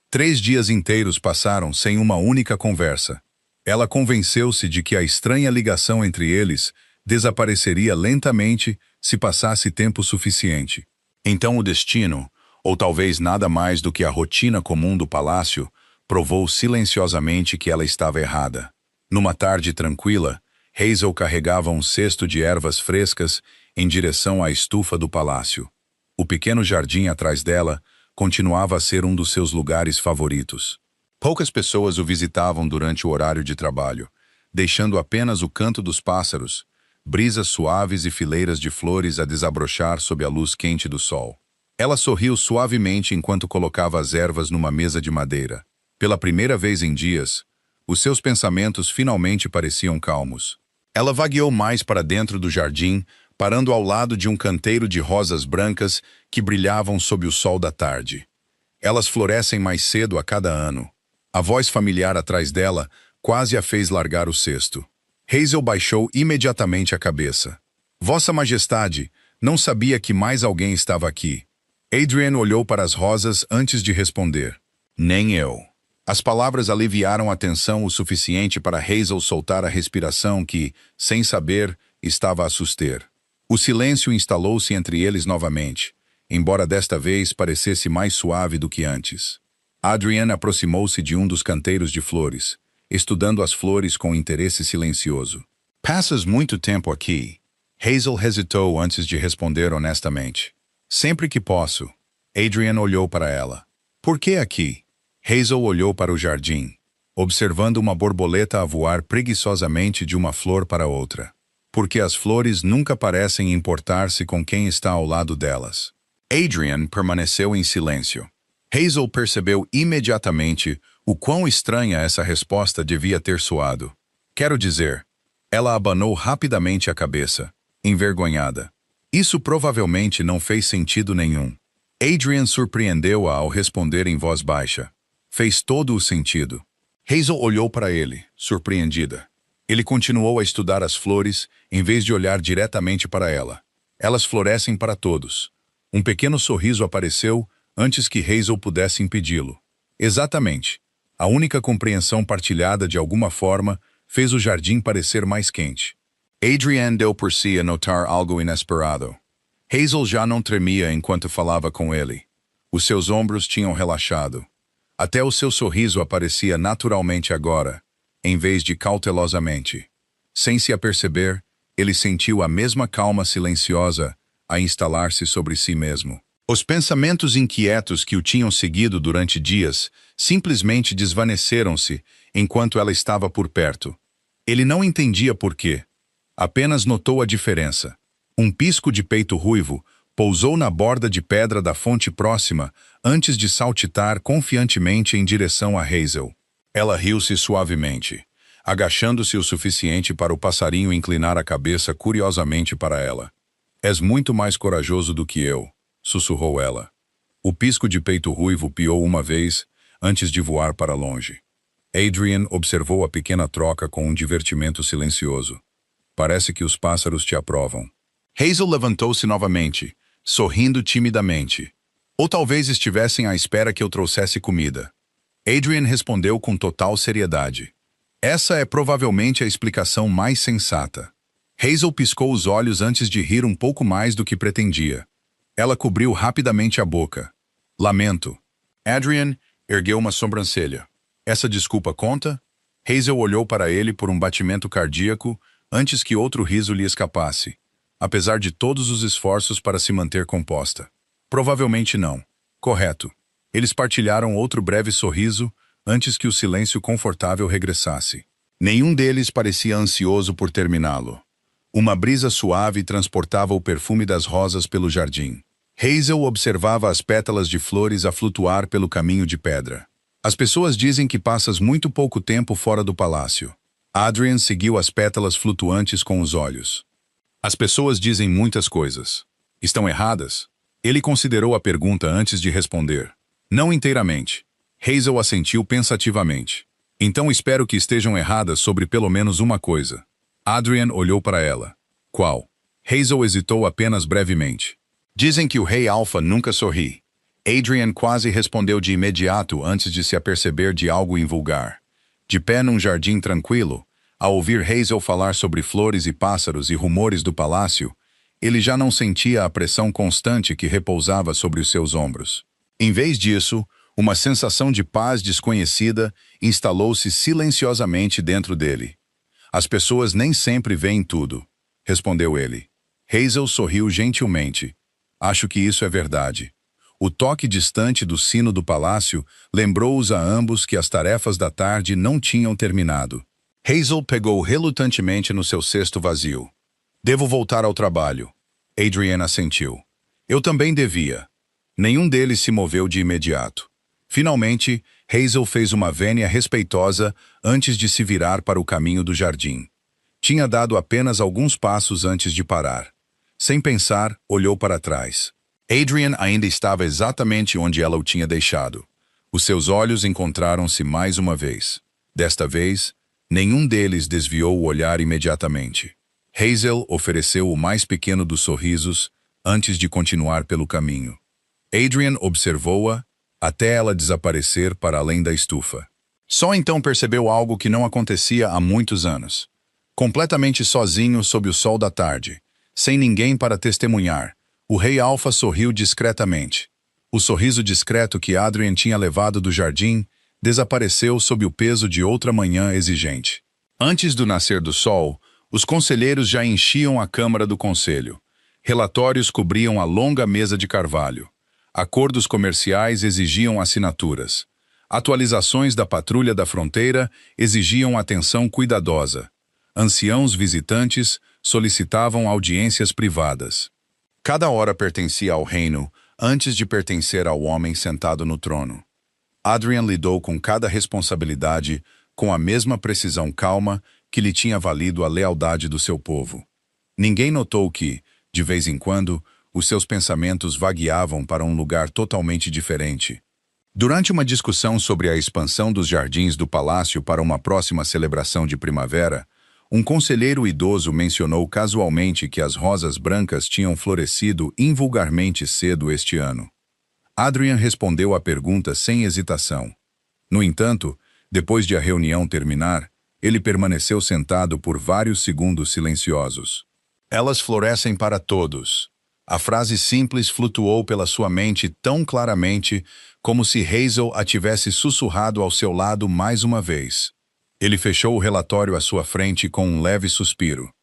3 dias inteiros passaram sem uma única conversa. Ela convenceu-se de que a estranha ligação entre eles desapareceria lentamente se passasse tempo suficiente. Então o destino, ou talvez nada mais do que a rotina comum do palácio, provou silenciosamente que ela estava errada. Numa tarde tranquila, Hazel carregava um cesto de ervas frescas em direção à estufa do palácio. O pequeno jardim atrás dela continuava a ser um dos seus lugares favoritos. Poucas pessoas o visitavam durante o horário de trabalho, deixando apenas o canto dos pássaros, brisas suaves e fileiras de flores a desabrochar sob a luz quente do sol. Ela sorriu suavemente enquanto colocava as ervas numa mesa de madeira. Pela primeira vez em dias, os seus pensamentos finalmente pareciam calmos. Ela vagueou mais para dentro do jardim, parando ao lado de um canteiro de rosas brancas que brilhavam sob o sol da tarde. Elas florescem mais cedo a cada ano. A voz familiar atrás dela quase a fez largar o cesto. Hazel baixou imediatamente a cabeça. Vossa Majestade, não sabia que mais alguém estava aqui. Adrian olhou para as rosas antes de responder. Nem eu. As palavras aliviaram a tensão o suficiente para Hazel soltar a respiração que, sem saber, estava a suster. O silêncio instalou-se entre eles novamente, embora desta vez parecesse mais suave do que antes. Adrian aproximou-se de um dos canteiros de flores, estudando as flores com interesse silencioso. Passas muito tempo aqui? Hazel hesitou antes de responder honestamente. Sempre que posso. Adrian olhou para ela. Por que aqui? Hazel olhou para o jardim, observando uma borboleta a voar preguiçosamente de uma flor para outra. Porque as flores nunca parecem importar-se com quem está ao lado delas. Adrian permaneceu em silêncio. Hazel percebeu imediatamente o quão estranha essa resposta devia ter soado. Quero dizer, ela abanou rapidamente a cabeça, envergonhada. Isso provavelmente não fez sentido nenhum. Adrian surpreendeu-a ao responder em voz baixa. Fez todo o sentido. Hazel olhou para ele, surpreendida. Ele continuou a estudar as flores, em vez de olhar diretamente para ela. Elas florescem para todos. Um pequeno sorriso apareceu antes que Hazel pudesse impedi-lo. Exatamente. A única compreensão partilhada de alguma forma fez o jardim parecer mais quente. Adrian deu por si a notar algo inesperado. Hazel já não tremia enquanto falava com ele. Os seus ombros tinham relaxado. Até o seu sorriso aparecia naturalmente agora, em vez de cautelosamente. Sem se aperceber, ele sentiu a mesma calma silenciosa a instalar-se sobre si mesmo. Os pensamentos inquietos que o tinham seguido durante dias simplesmente desvaneceram-se enquanto ela estava por perto. Ele não entendia por quê. Apenas notou a diferença. Um pisco de peito ruivo pousou na borda de pedra da fonte próxima antes de saltitar confiantemente em direção a Hazel. Ela riu-se suavemente, agachando-se o suficiente para o passarinho inclinar a cabeça curiosamente para ela. És muito mais corajoso do que eu, sussurrou ela. O pisco de peito ruivo piou uma vez, antes de voar para longe. Adrian observou a pequena troca com um divertimento silencioso. Parece que os pássaros te aprovam. Hazel levantou-se novamente, sorrindo timidamente. Ou talvez estivessem à espera que eu trouxesse comida. Adrian respondeu com total seriedade. Essa é provavelmente a explicação mais sensata. Hazel piscou os olhos antes de rir um pouco mais do que pretendia. Ela cobriu rapidamente a boca. Lamento. Adrian ergueu uma sobrancelha. Essa desculpa conta? Hazel olhou para ele por um batimento cardíaco antes que outro riso lhe escapasse, apesar de todos os esforços para se manter composta. Provavelmente não. Correto. Eles partilharam outro breve sorriso antes que o silêncio confortável regressasse. Nenhum deles parecia ansioso por terminá-lo. Uma brisa suave transportava o perfume das rosas pelo jardim. Hazel observava as pétalas de flores a flutuar pelo caminho de pedra. As pessoas dizem que passas muito pouco tempo fora do palácio. Adrian seguiu as pétalas flutuantes com os olhos. As pessoas dizem muitas coisas. Estão erradas? Ele considerou a pergunta antes de responder. Não inteiramente. Hazel assentiu pensativamente. Então espero que estejam erradas sobre pelo menos uma coisa. Adrian olhou para ela. Qual? Hazel hesitou apenas brevemente. Dizem que o Rei Alpha nunca sorri. Adrian quase respondeu de imediato antes de se aperceber de algo invulgar. De pé num jardim tranquilo, ao ouvir Hazel falar sobre flores e pássaros e rumores do palácio, ele já não sentia a pressão constante que repousava sobre os seus ombros. Em vez disso, uma sensação de paz desconhecida instalou-se silenciosamente dentro dele. As pessoas nem sempre veem tudo, respondeu ele. Hazel sorriu gentilmente. Acho que isso é verdade. O toque distante do sino do palácio lembrou-os a ambos que as tarefas da tarde não tinham terminado. Hazel pegou relutantemente no seu cesto vazio. Devo voltar ao trabalho. Adrian assentiu. Eu também devia. Nenhum deles se moveu de imediato. Finalmente, Hazel fez uma vênia respeitosa antes de se virar para o caminho do jardim. Tinha dado apenas alguns passos antes de parar. Sem pensar, olhou para trás. Adrian ainda estava exatamente onde ela o tinha deixado. Os seus olhos encontraram-se mais uma vez. Desta vez, nenhum deles desviou o olhar imediatamente. Hazel ofereceu o mais pequeno dos sorrisos antes de continuar pelo caminho. Adrian observou-a até ela desaparecer para além da estufa. Só então percebeu algo que não acontecia há muitos anos. Completamente sozinho sob o sol da tarde, sem ninguém para testemunhar, o Rei Alpha sorriu discretamente. O sorriso discreto que Adrian tinha levado do jardim desapareceu sob o peso de outra manhã exigente. Antes do nascer do sol, os conselheiros já enchiam a Câmara do Conselho. Relatórios cobriam a longa mesa de carvalho. Acordos comerciais exigiam assinaturas. Atualizações da patrulha da fronteira exigiam atenção cuidadosa. Anciãos visitantes solicitavam audiências privadas. Cada hora pertencia ao reino antes de pertencer ao homem sentado no trono. Adrian lidou com cada responsabilidade com a mesma precisão calma que lhe tinha valido a lealdade do seu povo. Ninguém notou que, de vez em quando, os seus pensamentos vagueavam para um lugar totalmente diferente. Durante uma discussão sobre a expansão dos jardins do palácio para uma próxima celebração de primavera, um conselheiro idoso mencionou casualmente que as rosas brancas tinham florescido invulgarmente cedo este ano. Adrian respondeu à pergunta sem hesitação. No entanto, depois de a reunião terminar, ele permaneceu sentado por vários segundos silenciosos. Elas florescem para todos. A frase simples flutuou pela sua mente tão claramente como se Hazel a tivesse sussurrado ao seu lado mais uma vez. Ele fechou o relatório à sua frente com um leve suspiro.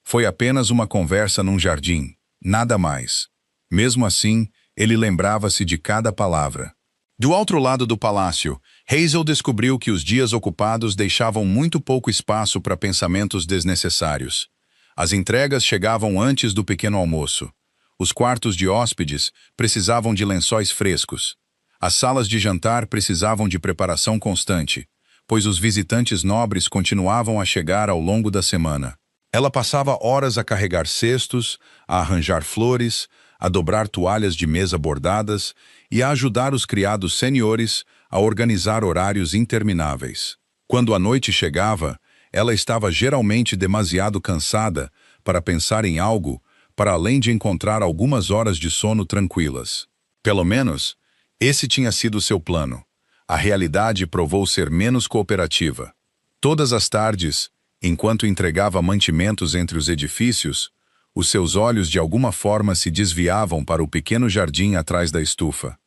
Foi apenas uma conversa num jardim, nada mais. Mesmo assim, ele lembrava-se de cada palavra. Do outro lado do palácio, Hazel descobriu que os dias ocupados deixavam muito pouco espaço para pensamentos desnecessários. As entregas chegavam antes do pequeno almoço. Os quartos de hóspedes precisavam de lençóis frescos. As salas de jantar precisavam de preparação constante. pois os visitantes nobres continuavam a chegar ao longo da semana. Ela passava horas a carregar cestos, a arranjar flores, a dobrar toalhas de mesa bordadas e a ajudar os criados seniores a organizar horários intermináveis. Quando a noite chegava, ela estava geralmente demasiado cansada para pensar em algo, para além de encontrar algumas horas de sono tranquilas. Pelo menos, esse tinha sido seu plano. A realidade provou ser menos cooperativa. Todas as tardes, enquanto entregava mantimentos entre os edifícios, os seus olhos de alguma forma se desviavam para o pequeno jardim atrás da estufa.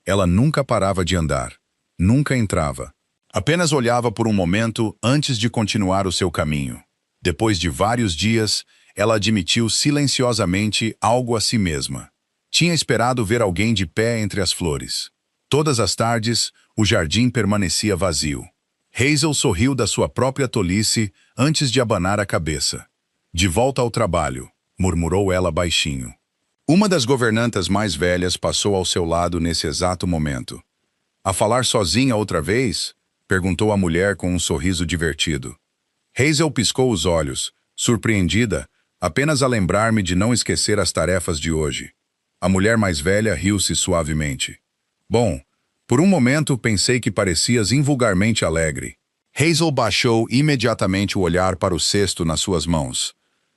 Ela nunca parava de andar, nunca entrava. Apenas olhava por um momento antes de continuar o seu caminho. Depois de vários dias, ela admitiu silenciosamente algo a si mesma. Tinha esperado ver alguém de pé entre as flores. Todas as tardes, o jardim permanecia vazio. Hazel sorriu da sua própria tolice antes de abanar a cabeça. De volta ao trabalho, murmurou ela baixinho. Uma das governantas mais velhas passou ao seu lado nesse exato momento. A falar sozinha outra vez? Perguntou a mulher com um sorriso divertido. Hazel piscou os olhos, surpreendida, apenas a lembrar-me de não esquecer as tarefas de hoje. A mulher mais velha riu-se suavemente. Bom, por um momento pensei que parecias invulgarmente alegre. Hazel baixou imediatamente o olhar para o cesto nas suas mãos.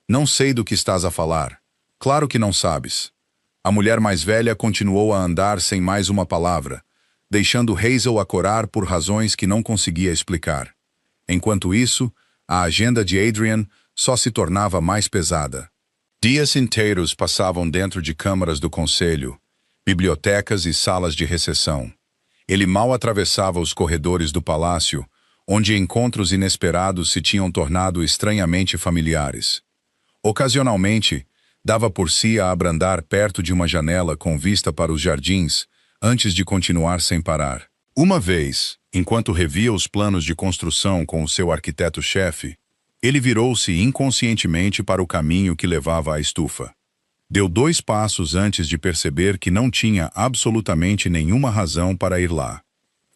Não sei do que estás a falar. Claro que não sabes. A mulher mais velha continuou a andar sem mais uma palavra, deixando Hazel acorar por razões que não conseguia explicar. Enquanto isso, a agenda de Adrian só se tornava mais pesada. Dias inteiros passavam dentro de câmaras do conselho, bibliotecas e salas de recepção. Ele mal atravessava os corredores do palácio, onde encontros inesperados se tinham tornado estranhamente familiares. Ocasionalmente, dava por si a abrandar perto de uma janela com vista para os jardins, antes de continuar sem parar. Uma vez, enquanto revia os planos de construção com o seu arquiteto-chefe, ele virou-se inconscientemente para o caminho que levava à estufa. Deu 2 passos antes de perceber que não tinha absolutamente nenhuma razão para ir lá.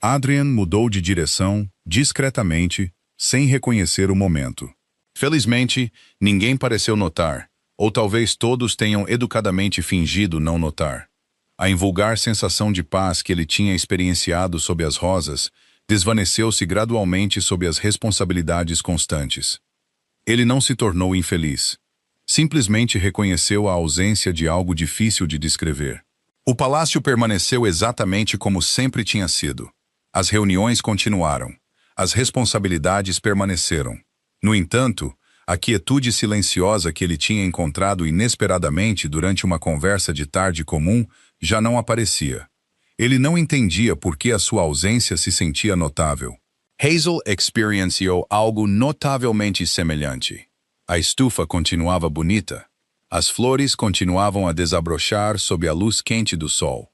Adrian mudou de direção, discretamente, sem reconhecer o momento. Felizmente, ninguém pareceu notar, ou talvez todos tenham educadamente fingido não notar. A invulgar sensação de paz que ele tinha experienciado sob as rosas desvaneceu-se gradualmente sob as responsabilidades constantes. Ele não se tornou infeliz. Simplesmente reconheceu a ausência de algo difícil de descrever. O palácio permaneceu exatamente como sempre tinha sido. As reuniões continuaram. As responsabilidades permaneceram. No entanto, a quietude silenciosa que ele tinha encontrado inesperadamente durante uma conversa de tarde comum já não aparecia. Ele não entendia por que a sua ausência se sentia notável. Hazel experienciou algo notavelmente semelhante. A estufa continuava bonita. As flores continuavam a desabrochar sob a luz quente do sol.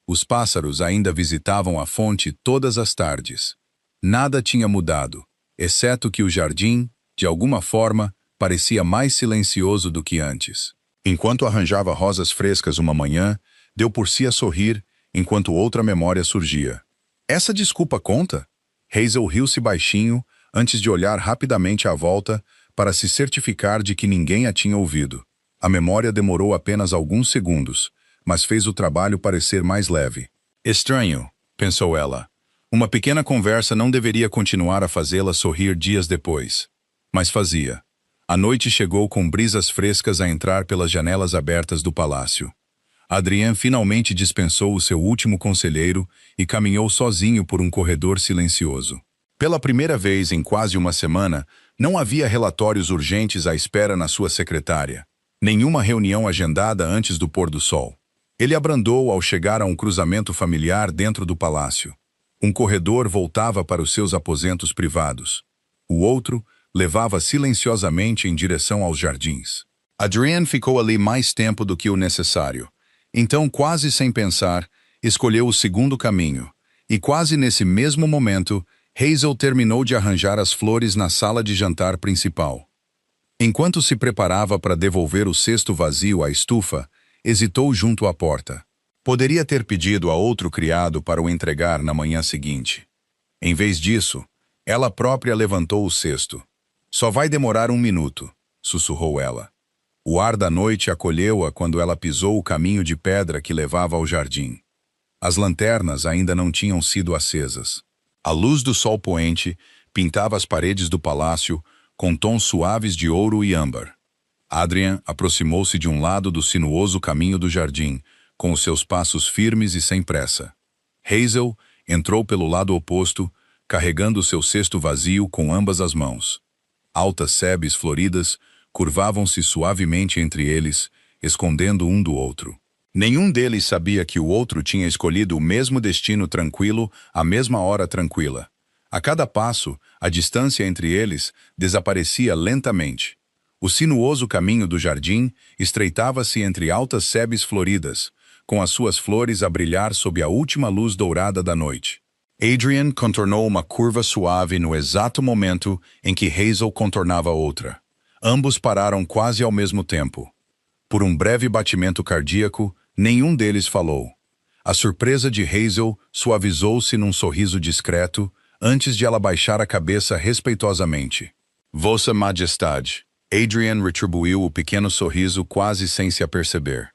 Os pássaros ainda visitavam a fonte todas as tardes. Nada tinha mudado, exceto que o jardim, de alguma forma, parecia mais silencioso do que antes. Enquanto arranjava rosas frescas uma manhã, deu por si a sorrir, enquanto outra memória surgia. Essa desculpa conta? Hazel riu-se baixinho, antes de olhar rapidamente à volta, para se certificar de que ninguém a tinha ouvido. A memória demorou apenas alguns segundos, mas fez o trabalho parecer mais leve. Estranho, pensou ela. Uma pequena conversa não deveria continuar a fazê-la sorrir dias depois. Mas fazia. A noite chegou com brisas frescas a entrar pelas janelas abertas do palácio. Adrien finalmente dispensou o seu último conselheiro e caminhou sozinho por um corredor silencioso. Pela primeira vez em quase uma semana, não havia relatórios urgentes à espera na sua secretária. Nenhuma reunião agendada antes do pôr do sol. Ele abrandou ao chegar a um cruzamento familiar dentro do palácio. Um corredor voltava para os seus aposentos privados. O outro levava silenciosamente em direção aos jardins. Adrien ficou ali mais tempo do que o necessário. Então, quase sem pensar, escolheu o segundo caminho. E quase nesse mesmo momento, Hazel terminou de arranjar as flores na sala de jantar principal. Enquanto se preparava para devolver o cesto vazio à estufa, hesitou junto à porta. Poderia ter pedido a outro criado para o entregar na manhã seguinte. Em vez disso, Ela própria levantou o cesto. Só vai demorar 1 minuto, sussurrou ela. O ar da noite acolheu-a quando ela pisou o caminho de pedra que levava ao jardim. As lanternas ainda não tinham sido acesas. A luz do sol poente pintava as paredes do palácio com tons suaves de ouro e âmbar. Adrian aproximou-se de um lado do sinuoso caminho do jardim, com os seus passos firmes e sem pressa. Hazel entrou pelo lado oposto, carregando seu cesto vazio com ambas as mãos. Altas sebes floridas curvavam-se suavemente entre eles, escondendo um do outro. Nenhum deles sabia que o outro tinha escolhido o mesmo destino tranquilo, à mesma hora tranquila. A cada passo, a distância entre eles desaparecia lentamente. O sinuoso caminho do jardim estreitava-se entre altas sebes floridas, com as suas flores a brilhar sob a última luz dourada da noite. Adrian contornou uma curva suave no exato momento em que Hazel contornava outra. Ambos pararam quase ao mesmo tempo. Por um breve batimento cardíaco, nenhum deles falou. A surpresa de Hazel suavizou-se num sorriso discreto antes de ela baixar a cabeça respeitosamente. Vossa Majestade. Adrian retribuiu o pequeno sorriso quase sem se aperceber.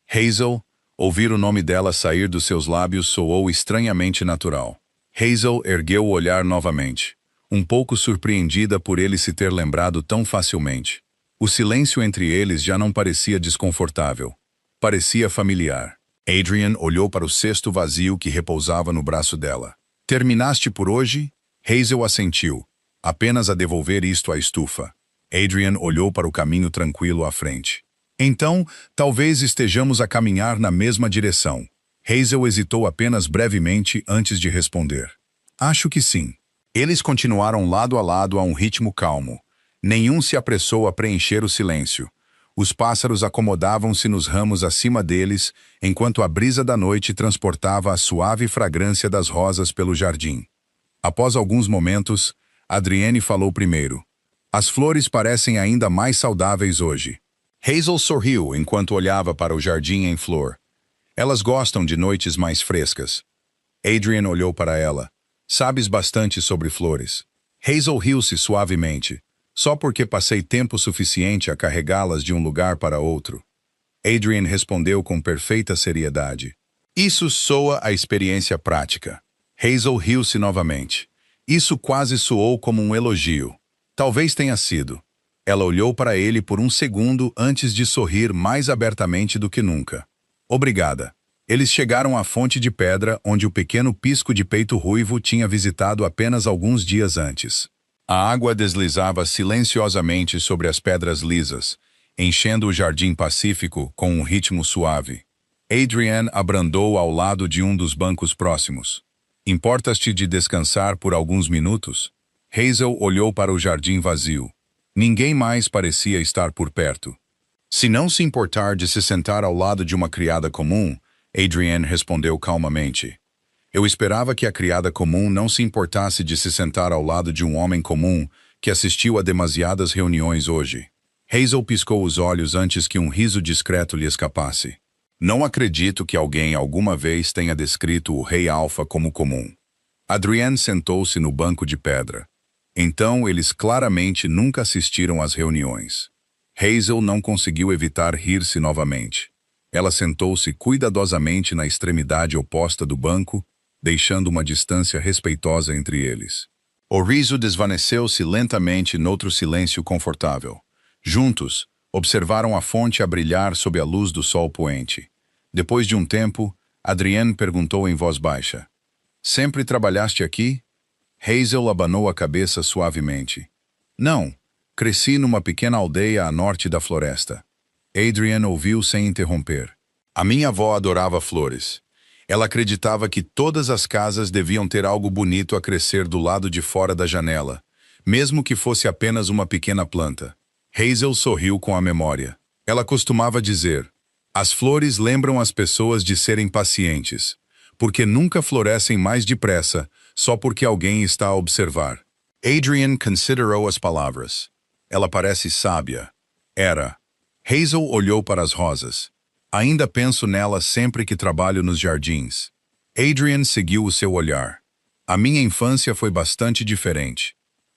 Hazel, ouvir o nome dela sair dos seus lábios soou estranhamente natural. Hazel ergueu o olhar novamente, um pouco surpreendida por ele se ter lembrado tão facilmente. O silêncio entre eles já não parecia desconfortável. Parecia familiar. Adrian olhou para o cesto vazio que repousava no braço dela. Terminaste por hoje? Hazel assentiu, apenas a devolver isto à estufa. Adrian olhou para o caminho tranquilo à frente. Então, talvez estejamos a caminhar na mesma direção. Hazel hesitou apenas brevemente antes de responder. Acho que sim. Eles continuaram lado a lado a um ritmo calmo. Nenhum se apressou a preencher o silêncio. Os pássaros acomodavam-se nos ramos acima deles, enquanto a brisa da noite transportava a suave fragrância das rosas pelo jardim. Após alguns momentos, Adrienne falou primeiro. As flores parecem ainda mais saudáveis hoje. Hazel sorriu enquanto olhava para o jardim em flor. Elas gostam de noites mais frescas. Adrian olhou para ela. Sabes bastante sobre flores. Hazel riu-se suavemente. Só porque passei tempo suficiente a carregá-las de um lugar para outro. Adrian respondeu com perfeita seriedade. Isso soa a experiência prática. Hazel riu-se novamente. Isso quase soou como um elogio. Talvez tenha sido. Ela olhou para ele por um segundo antes de sorrir mais abertamente do que nunca. Obrigada. Eles chegaram à fonte de pedra onde o pequeno pisco de peito ruivo tinha visitado apenas alguns dias antes. A água deslizava silenciosamente sobre as pedras lisas, enchendo o jardim pacífico com um ritmo suave. Adrian abrandou ao lado de um dos bancos próximos. Importas-te de descansar por alguns minutos? Hazel olhou para o jardim vazio. Ninguém mais parecia estar por perto. Se não se importar de se sentar ao lado de uma criada comum, Adrian respondeu calmamente. Eu esperava que a criada comum não se importasse de se sentar ao lado de um homem comum que assistiu a demasiadas reuniões hoje. Hazel piscou os olhos antes que um riso discreto lhe escapasse. Não acredito que alguém alguma vez tenha descrito o Rei Alpha como comum. Adrienne sentou-se no banco de pedra. Então eles claramente nunca assistiram às reuniões. Hazel não conseguiu evitar rir-se novamente. Ela sentou-se cuidadosamente na extremidade oposta do banco, deixando uma distância respeitosa entre eles. O riso desvaneceu-se lentamente noutro silêncio confortável. Juntos, observaram a fonte a brilhar sob a luz do sol poente. Depois de um tempo, Adrienne perguntou em voz baixa. Sempre trabalhaste aqui? Hazel abanou a cabeça suavemente. Não. Cresci numa pequena aldeia a norte da floresta. Adrian ouviu sem interromper. A minha avó adorava flores. Ela acreditava que todas as casas deviam ter algo bonito a crescer do lado de fora da janela, mesmo que fosse apenas uma pequena planta. Hazel sorriu com a memória. Ela costumava dizer, as flores lembram as pessoas de serem pacientes, porque nunca florescem mais depressa, só porque alguém está a observar. Adrian considerou as palavras. Ela parece sábia. Era. Hazel olhou para as rosas. Ainda penso nelas sempre que trabalho nos jardins. Adrian seguiu o seu olhar. A minha infância foi bastante diferente.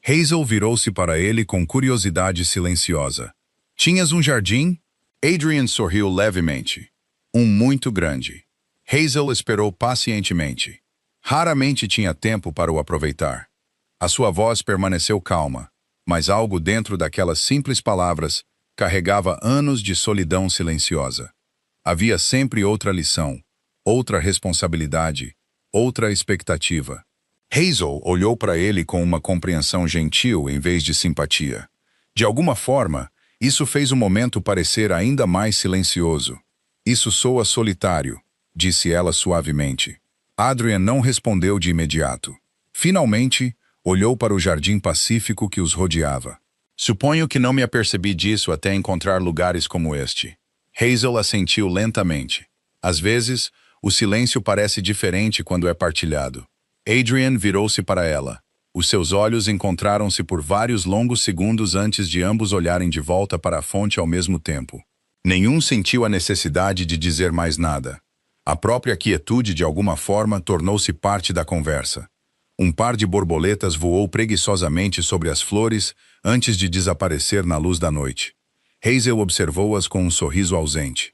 Hazel virou-se para ele com curiosidade silenciosa. Tinhas um jardim? Adrian sorriu levemente. Um muito grande. Hazel esperou pacientemente. Raramente tinha tempo para o aproveitar. A sua voz permaneceu calma, mas algo dentro daquelas simples palavras carregava anos de solidão silenciosa. Havia sempre outra lição, outra responsabilidade, outra expectativa. Hazel olhou para ele com uma compreensão gentil em vez de simpatia. De alguma forma, isso fez o momento parecer ainda mais silencioso. Isso soa solitário, disse ela suavemente. Adrian não respondeu de imediato. Finalmente, olhou para o jardim pacífico que os rodeava. Suponho que não me apercebi disso até encontrar lugares como este. Hazel assentiu lentamente. Às vezes, o silêncio parece diferente quando é partilhado. Adrian virou-se para ela. Os seus olhos encontraram-se por vários longos segundos antes de ambos olharem de volta para a fonte ao mesmo tempo. Nenhum sentiu a necessidade de dizer mais nada. A própria quietude, de alguma forma, tornou-se parte da conversa. Um par de borboletas voou preguiçosamente sobre as flores antes de desaparecer na luz da noite. Hazel observou-as com um sorriso ausente.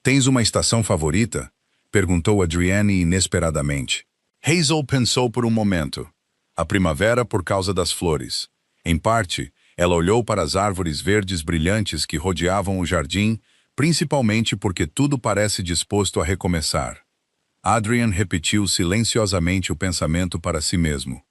"Tens uma estação favorita?" perguntou Adrienne inesperadamente. Hazel pensou por um momento. A primavera por causa das flores. Em parte, ela olhou para as árvores verdes brilhantes que rodeavam o jardim, principalmente porque tudo parece disposto a recomeçar. Adrian repetiu silenciosamente o pensamento para si mesmo.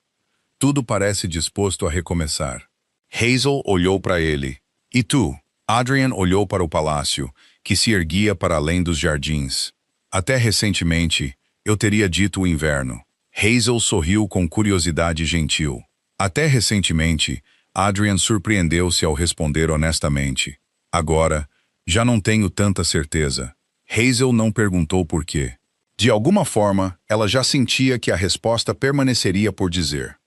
Tudo parece disposto a recomeçar. Hazel olhou para ele. E tu? Adrian olhou para o palácio, que se erguia para além dos jardins. Até recentemente, eu teria dito o inverno. Hazel sorriu com curiosidade gentil. Até recentemente, Adrian surpreendeu-se ao responder honestamente. Agora, já não tenho tanta certeza. Hazel não perguntou por quê. De alguma forma, ela já sentia que a resposta permaneceria por dizer.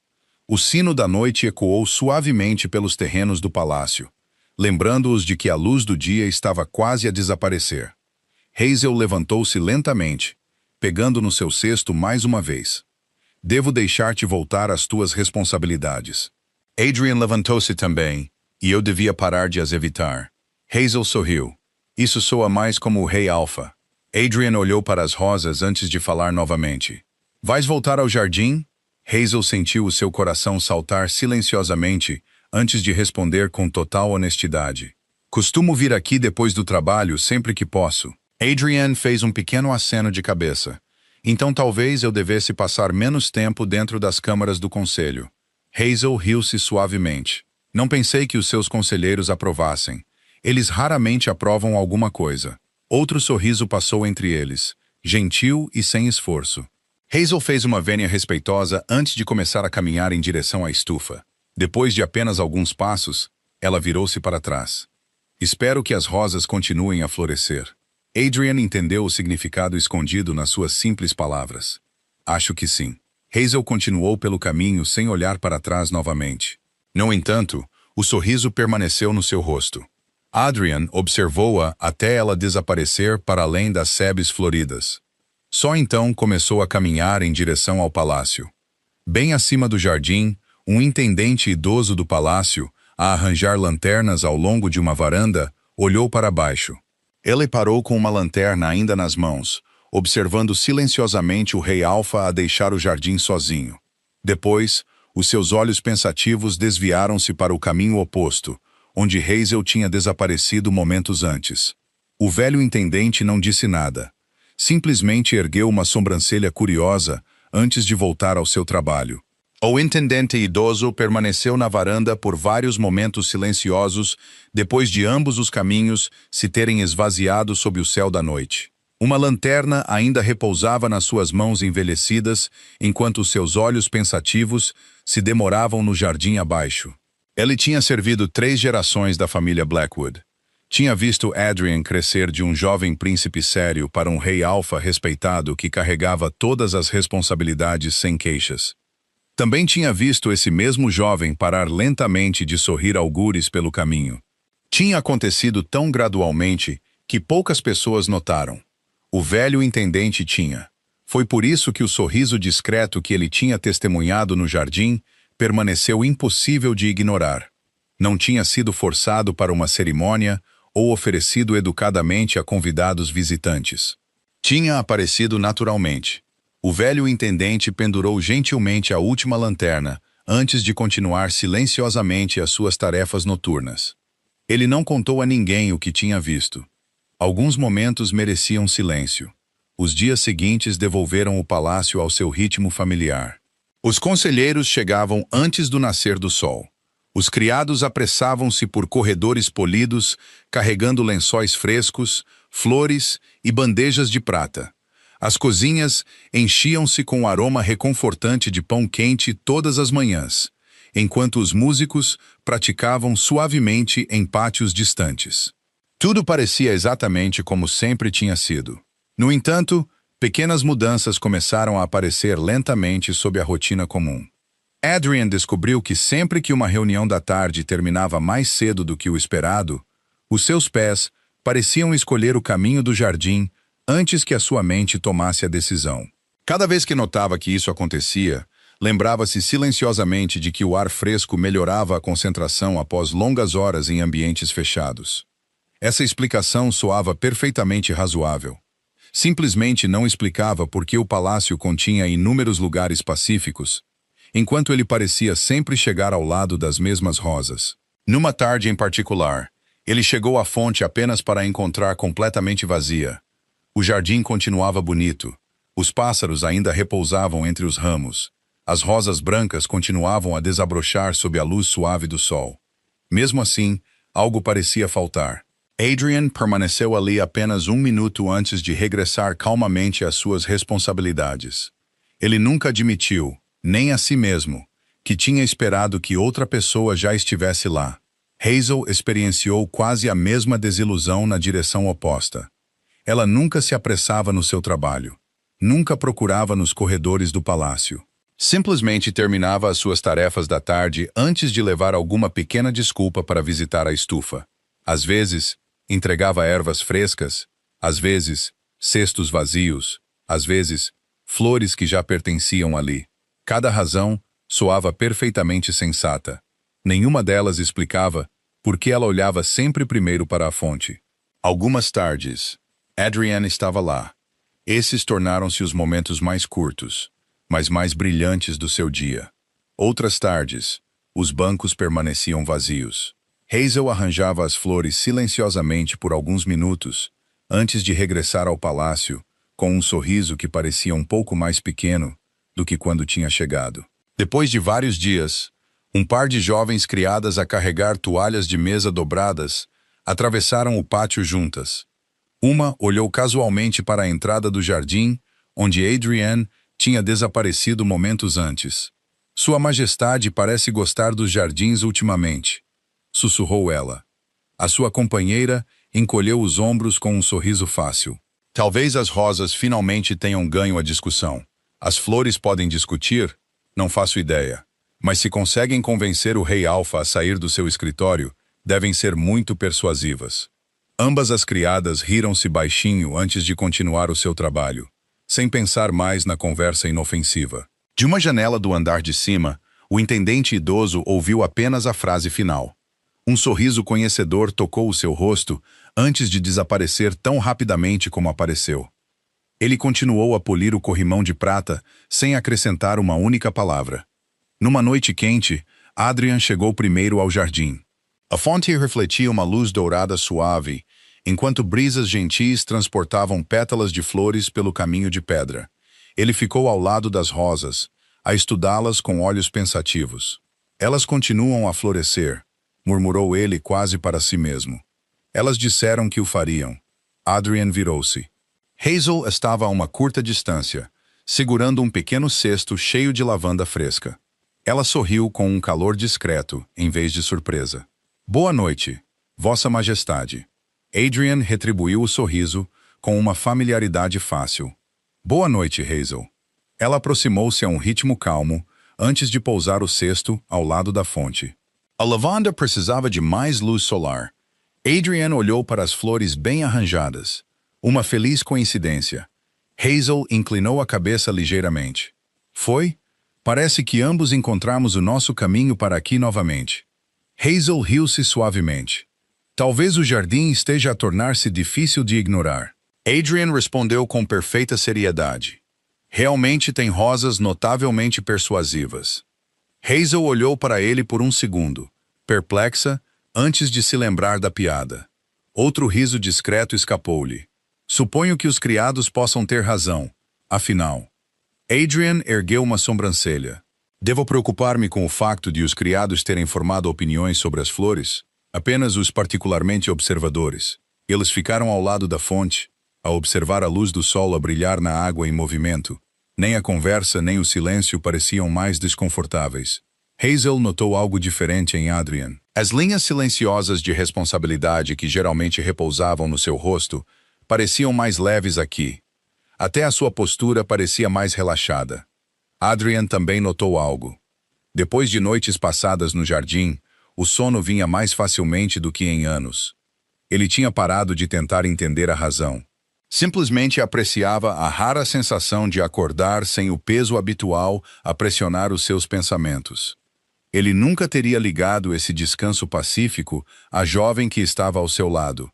O sino da noite ecoou suavemente pelos terrenos do palácio, lembrando-os de que a luz do dia estava quase a desaparecer. Hazel levantou-se lentamente, pegando no seu cesto mais uma vez. Devo deixar-te voltar às tuas responsabilidades. Adrian levantou-se também, e eu devia parar de as evitar. Hazel sorriu. Isso soa mais como o Rei Alpha. Adrian olhou para as rosas antes de falar novamente. Vais voltar ao jardim? Hazel sentiu o seu coração saltar silenciosamente antes de responder com total honestidade. Costumo vir aqui depois do trabalho sempre que posso. Adrian fez um pequeno aceno de cabeça. Então talvez eu devesse passar menos tempo dentro das câmaras do conselho. Hazel riu-se suavemente. Não pensei que os seus conselheiros aprovassem. Eles raramente aprovam alguma coisa. Outro sorriso passou entre eles, gentil e sem esforço. Hazel fez uma vênia respeitosa antes de começar a caminhar em direção à estufa. Depois de apenas alguns passos, ela virou-se para trás. Espero que as rosas continuem a florescer. Adrian entendeu o significado escondido nas suas simples palavras. Acho que sim. Hazel continuou pelo caminho sem olhar para trás novamente. No entanto, o sorriso permaneceu no seu rosto. Adrian observou-a até ela desaparecer para além das sebes floridas. Só então começou a caminhar em direção ao palácio. Bem acima do jardim, um intendente idoso do palácio, a arranjar lanternas ao longo de uma varanda, olhou para baixo. Ele parou com uma lanterna ainda nas mãos, observando silenciosamente o Rei Alpha a deixar o jardim sozinho. Depois, os seus olhos pensativos desviaram-se para o caminho oposto, onde Hazel tinha desaparecido momentos antes. O velho intendente não disse nada. Simplesmente ergueu uma sobrancelha curiosa antes de voltar ao seu trabalho. O intendente idoso permaneceu na varanda por vários momentos silenciosos depois de ambos os caminhos se terem esvaziado sob o céu da noite. Uma lanterna ainda repousava nas suas mãos envelhecidas, enquanto seus olhos pensativos se demoravam no jardim abaixo. Ele tinha servido 3 gerações da família Blackwood. Tinha visto Adrian crescer de um jovem príncipe sério para um rei alfa respeitado que carregava todas as responsabilidades sem queixas. Também tinha visto esse mesmo jovem parar lentamente de sorrir algures pelo caminho. Tinha acontecido tão gradualmente que poucas pessoas notaram. O velho intendente tinha. Foi por isso que o sorriso discreto que ele tinha testemunhado no jardim permaneceu impossível de ignorar. Não tinha sido forçado para uma cerimônia ou oferecido educadamente a convidados visitantes. Tinha aparecido naturalmente. O velho intendente pendurou gentilmente a última lanterna, antes de continuar silenciosamente as suas tarefas noturnas. Ele não contou a ninguém o que tinha visto. Alguns momentos mereciam silêncio. Os dias seguintes devolveram o palácio ao seu ritmo familiar. Os conselheiros chegavam antes do nascer do sol. Os criados apressavam-se por corredores polidos, carregando lençóis frescos, flores e bandejas de prata. As cozinhas enchiam-se com o aroma reconfortante de pão quente todas as manhãs, enquanto os músicos praticavam suavemente em pátios distantes. Tudo parecia exatamente como sempre tinha sido. No entanto, pequenas mudanças começaram a aparecer lentamente sob a rotina comum. Adrian descobriu que sempre que uma reunião da tarde terminava mais cedo do que o esperado, os seus pés pareciam escolher o caminho do jardim antes que a sua mente tomasse a decisão. Cada vez que notava que isso acontecia, lembrava-se silenciosamente de que o ar fresco melhorava a concentração após longas horas em ambientes fechados. Essa explicação soava perfeitamente razoável. Simplesmente não explicava por que o palácio continha inúmeros lugares pacíficos, enquanto ele parecia sempre chegar ao lado das mesmas rosas. Numa tarde em particular, ele chegou à fonte apenas para a encontrar completamente vazia. O jardim continuava bonito. Os pássaros ainda repousavam entre os ramos. As rosas brancas continuavam a desabrochar sob a luz suave do sol. Mesmo assim, algo parecia faltar. Adrian permaneceu ali apenas 1 minuto antes de regressar calmamente às suas responsabilidades. Ele nunca admitiu, nem a si mesmo, que tinha esperado que outra pessoa já estivesse lá. Hazel experienciou quase a mesma desilusão na direção oposta. Ela nunca se apressava no seu trabalho. Nunca procurava nos corredores do palácio. Simplesmente terminava as suas tarefas da tarde antes de levar alguma pequena desculpa para visitar a estufa. Às vezes, entregava ervas frescas, às vezes, cestos vazios, às vezes, flores que já pertenciam ali. Cada razão soava perfeitamente sensata. Nenhuma delas explicava por que ela olhava sempre primeiro para a fonte. Algumas tardes, Adrian estava lá. Esses tornaram-se os momentos mais curtos, mas mais brilhantes do seu dia. Outras tardes, os bancos permaneciam vazios. Hazel arranjava as flores silenciosamente por alguns minutos, antes de regressar ao palácio, com um sorriso que parecia um pouco mais pequeno do que quando tinha chegado. Depois de vários dias, um par de jovens criadas a carregar toalhas de mesa dobradas atravessaram o pátio juntas. Uma olhou casualmente para a entrada do jardim, onde Adrian tinha desaparecido momentos antes. Sua Majestade parece gostar dos jardins ultimamente, sussurrou ela. A sua companheira encolheu os ombros com um sorriso fácil. Talvez as rosas finalmente tenham ganho a discussão. As flores podem discutir? Não faço ideia. Mas se conseguem convencer o rei Alfa a sair do seu escritório, devem ser muito persuasivas. Ambas as criadas riram-se baixinho antes de continuar o seu trabalho, sem pensar mais na conversa inofensiva. De uma janela do andar de cima, o intendente idoso ouviu apenas a frase final. Um sorriso conhecedor tocou o seu rosto antes de desaparecer tão rapidamente como apareceu. Ele continuou a polir o corrimão de prata sem acrescentar uma única palavra. Numa noite quente, Adrian chegou primeiro ao jardim. A fonte refletia uma luz dourada suave, enquanto brisas gentis transportavam pétalas de flores pelo caminho de pedra. Ele ficou ao lado das rosas, a estudá-las com olhos pensativos. Elas continuam a florescer, murmurou ele quase para si mesmo. Elas disseram que o fariam. Adrian virou-se. Hazel estava a uma curta distância, segurando um pequeno cesto cheio de lavanda fresca. Ela sorriu com um calor discreto, em vez de surpresa. Boa noite, Vossa Majestade. Adrian retribuiu o sorriso com uma familiaridade fácil. Boa noite, Hazel. Ela aproximou-se a um ritmo calmo, antes de pousar o cesto ao lado da fonte. A lavanda precisava de mais luz solar. Adrian olhou para as flores bem arranjadas. Uma feliz coincidência. Hazel inclinou a cabeça ligeiramente. Foi? Parece que ambos encontramos o nosso caminho para aqui novamente. Hazel riu-se suavemente. Talvez o jardim esteja a tornar-se difícil de ignorar. Adrian respondeu com perfeita seriedade. Realmente tem rosas notavelmente persuasivas. Hazel olhou para ele por um segundo, perplexa, antes de se lembrar da piada. Outro riso discreto escapou-lhe. Suponho que os criados possam ter razão. Afinal, Adrian ergueu uma sobrancelha. Devo preocupar-me com o facto de os criados terem formado opiniões sobre as flores? Apenas os particularmente observadores. Eles ficaram ao lado da fonte, a observar a luz do sol a brilhar na água em movimento. Nem a conversa nem o silêncio pareciam mais desconfortáveis. Hazel notou algo diferente em Adrian. As linhas silenciosas de responsabilidade que geralmente repousavam no seu rosto pareciam mais leves aqui. Até a sua postura parecia mais relaxada. Adrian também notou algo. Depois de noites passadas no jardim, o sono vinha mais facilmente do que em anos. Ele tinha parado de tentar entender a razão. Simplesmente apreciava a rara sensação de acordar sem o peso habitual a pressionar os seus pensamentos. Ele nunca teria ligado esse descanso pacífico à jovem que estava ao seu lado.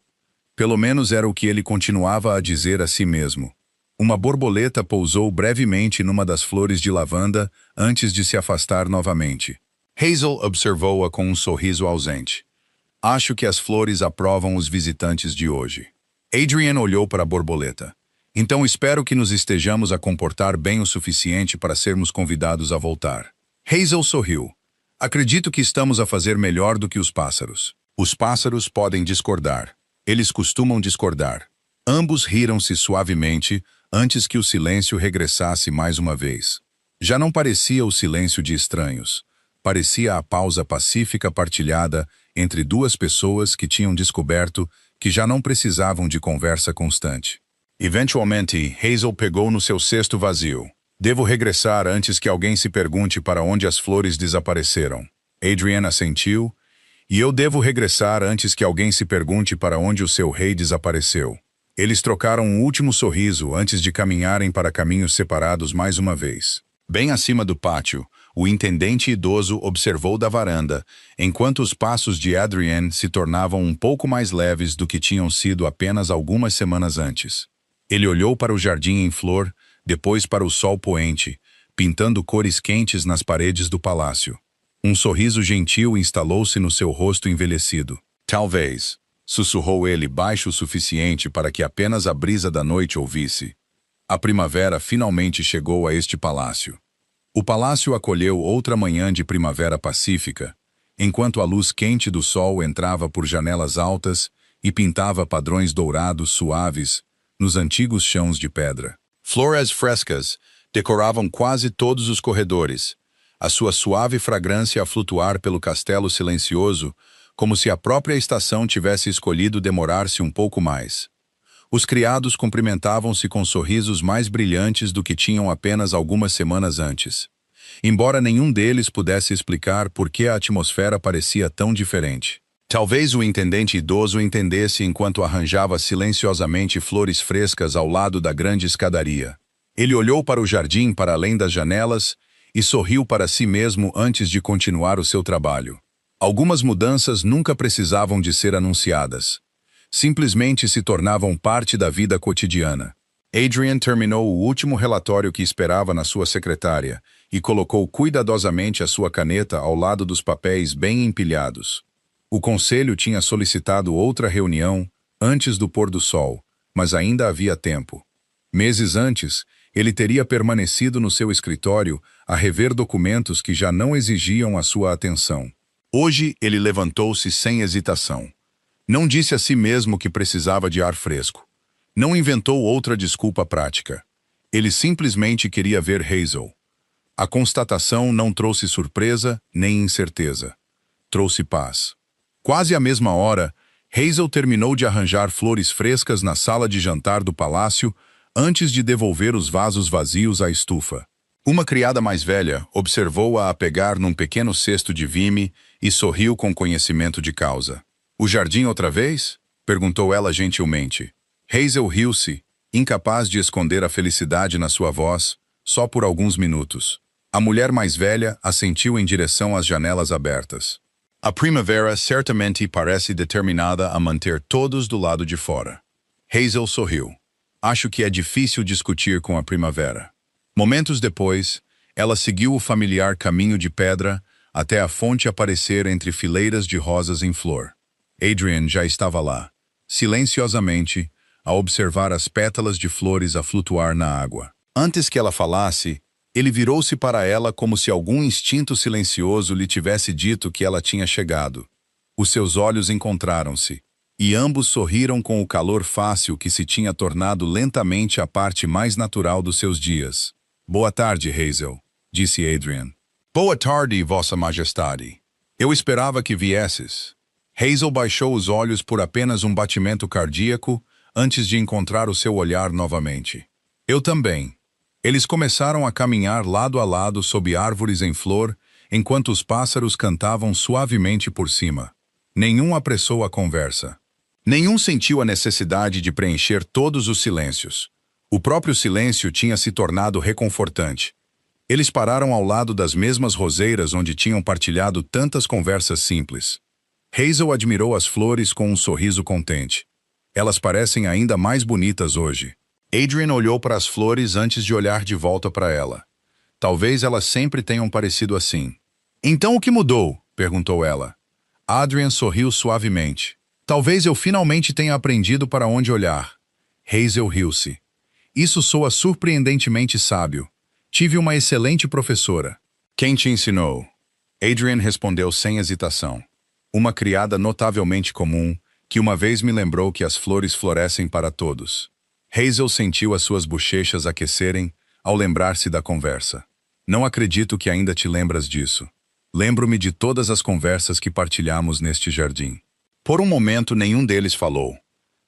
Pelo menos era o que ele continuava a dizer a si mesmo. Uma borboleta pousou brevemente numa das flores de lavanda antes de se afastar novamente. Hazel observou-a com um sorriso ausente. Acho que as flores aprovam os visitantes de hoje. Adrian olhou para a borboleta. Então espero que nos estejamos a comportar bem o suficiente para sermos convidados a voltar. Hazel sorriu. Acredito que estamos a fazer melhor do que os pássaros. Os pássaros podem discordar. Eles costumam discordar. Ambos riram-se suavemente antes que o silêncio regressasse mais uma vez. Já não parecia o silêncio de estranhos. Parecia a pausa pacífica partilhada entre duas pessoas que tinham descoberto que já não precisavam de conversa constante. Eventualmente, Hazel pegou no seu cesto vazio. Devo regressar antes que alguém se pergunte para onde as flores desapareceram. Adrian assentiu. E eu devo regressar antes que alguém se pergunte para onde o seu rei desapareceu. Eles trocaram um último sorriso antes de caminharem para caminhos separados mais uma vez. Bem acima do pátio, o intendente idoso observou da varanda, enquanto os passos de Adrian se tornavam um pouco mais leves do que tinham sido apenas algumas semanas antes. Ele olhou para o jardim em flor, depois para o sol poente, pintando cores quentes nas paredes do palácio. Um sorriso gentil instalou-se no seu rosto envelhecido. Talvez, sussurrou ele baixo o suficiente para que apenas a brisa da noite ouvisse. A primavera finalmente chegou a este palácio. O palácio acolheu outra manhã de primavera pacífica, enquanto a luz quente do sol entrava por janelas altas e pintava padrões dourados suaves nos antigos chãos de pedra. Flores frescas decoravam quase todos os corredores, a sua suave fragrância a flutuar pelo castelo silencioso, como se a própria estação tivesse escolhido demorar-se um pouco mais. Os criados cumprimentavam-se com sorrisos mais brilhantes do que tinham apenas algumas semanas antes. Embora nenhum deles pudesse explicar por que a atmosfera parecia tão diferente. Talvez o intendente idoso entendesse enquanto arranjava silenciosamente flores frescas ao lado da grande escadaria. Ele olhou para o jardim para além das janelas e sorriu para si mesmo antes de continuar o seu trabalho. Algumas mudanças nunca precisavam de ser anunciadas. Simplesmente se tornavam parte da vida cotidiana. Adrian terminou o último relatório que esperava na sua secretária e colocou cuidadosamente a sua caneta ao lado dos papéis bem empilhados. O conselho tinha solicitado outra reunião antes do pôr do sol, mas ainda havia tempo. Meses antes, ele teria permanecido no seu escritório a rever documentos que já não exigiam a sua atenção. Hoje ele levantou-se sem hesitação. Não disse a si mesmo que precisava de ar fresco. Não inventou outra desculpa prática. Ele simplesmente queria ver Hazel. A constatação não trouxe surpresa nem incerteza. Trouxe paz. Quase à mesma hora, Hazel terminou de arranjar flores frescas na sala de jantar do palácio antes de devolver os vasos vazios à estufa. Uma criada mais velha observou-a a pegar num pequeno cesto de vime e sorriu com conhecimento de causa. "O jardim outra vez?" perguntou ela gentilmente. Hazel riu-se incapaz de esconder a felicidade na sua voz, só por alguns minutos. A mulher mais velha assentiu em direção às janelas abertas. A primavera certamente parece determinada a manter todos do lado de fora. Hazel sorriu. Acho que é difícil discutir com a primavera. Momentos depois, ela seguiu o familiar caminho de pedra até a fonte aparecer entre fileiras de rosas em flor. Adrian já estava lá, silenciosamente, a observar as pétalas de flores a flutuar na água. Antes que ela falasse, ele virou-se para ela como se algum instinto silencioso lhe tivesse dito que ela tinha chegado. Os seus olhos encontraram-se, e ambos sorriram com o calor fácil que se tinha tornado lentamente a parte mais natural dos seus dias. Boa tarde, Hazel, disse Adrian. Boa tarde, Vossa Majestade. Eu esperava que viesses. Hazel baixou os olhos por apenas um batimento cardíaco antes de encontrar o seu olhar novamente. Eu também. Eles começaram a caminhar lado a lado sob árvores em flor, enquanto os pássaros cantavam suavemente por cima. Nenhum apressou a conversa. Nenhum sentiu a necessidade de preencher todos os silêncios. O próprio silêncio tinha se tornado reconfortante. Eles pararam ao lado das mesmas roseiras onde tinham partilhado tantas conversas simples. Hazel admirou as flores com um sorriso contente. Elas parecem ainda mais bonitas hoje. Adrian olhou para as flores antes de olhar de volta para ela. Talvez elas sempre tenham parecido assim. Então o que mudou? Perguntou ela. Adrian sorriu suavemente. Talvez eu finalmente tenha aprendido para onde olhar. Hazel riu-se. Isso soa surpreendentemente sábio. Tive uma excelente professora. Quem te ensinou? Adrian respondeu sem hesitação. Uma criada notavelmente comum, que uma vez me lembrou que as flores florescem para todos. Hazel sentiu as suas bochechas aquecerem ao lembrar-se da conversa. Não acredito que ainda te lembras disso. Lembro-me de todas as conversas que partilhamos neste jardim. Por um momento nenhum deles falou.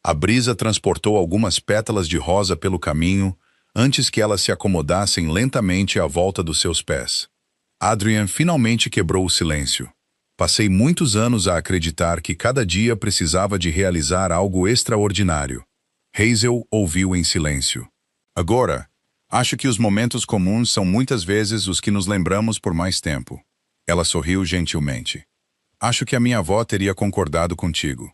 A brisa transportou algumas pétalas de rosa pelo caminho antes que elas se acomodassem lentamente à volta dos seus pés. Adrian finalmente quebrou o silêncio. Passei muitos anos a acreditar que cada dia precisava de realizar algo extraordinário. Hazel ouviu em silêncio. Agora, acho que os momentos comuns são muitas vezes os que nos lembramos por mais tempo. Ela sorriu gentilmente. Acho que a minha avó teria concordado contigo.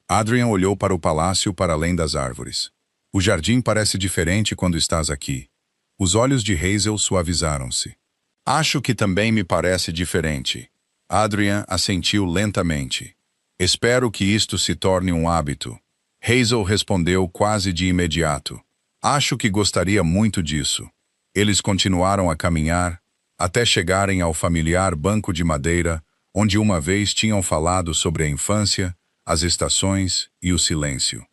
Adrian olhou para o palácio para além das árvores. O jardim parece diferente quando estás aqui. Os olhos de Hazel suavizaram-se. Acho que também me parece diferente. Adrian assentiu lentamente. Espero que isto se torne um hábito. Hazel respondeu quase de imediato. Acho que gostaria muito disso. Eles continuaram a caminhar, até chegarem ao familiar banco de madeira, onde uma vez tinham falado sobre a infância, as estações e o silêncio.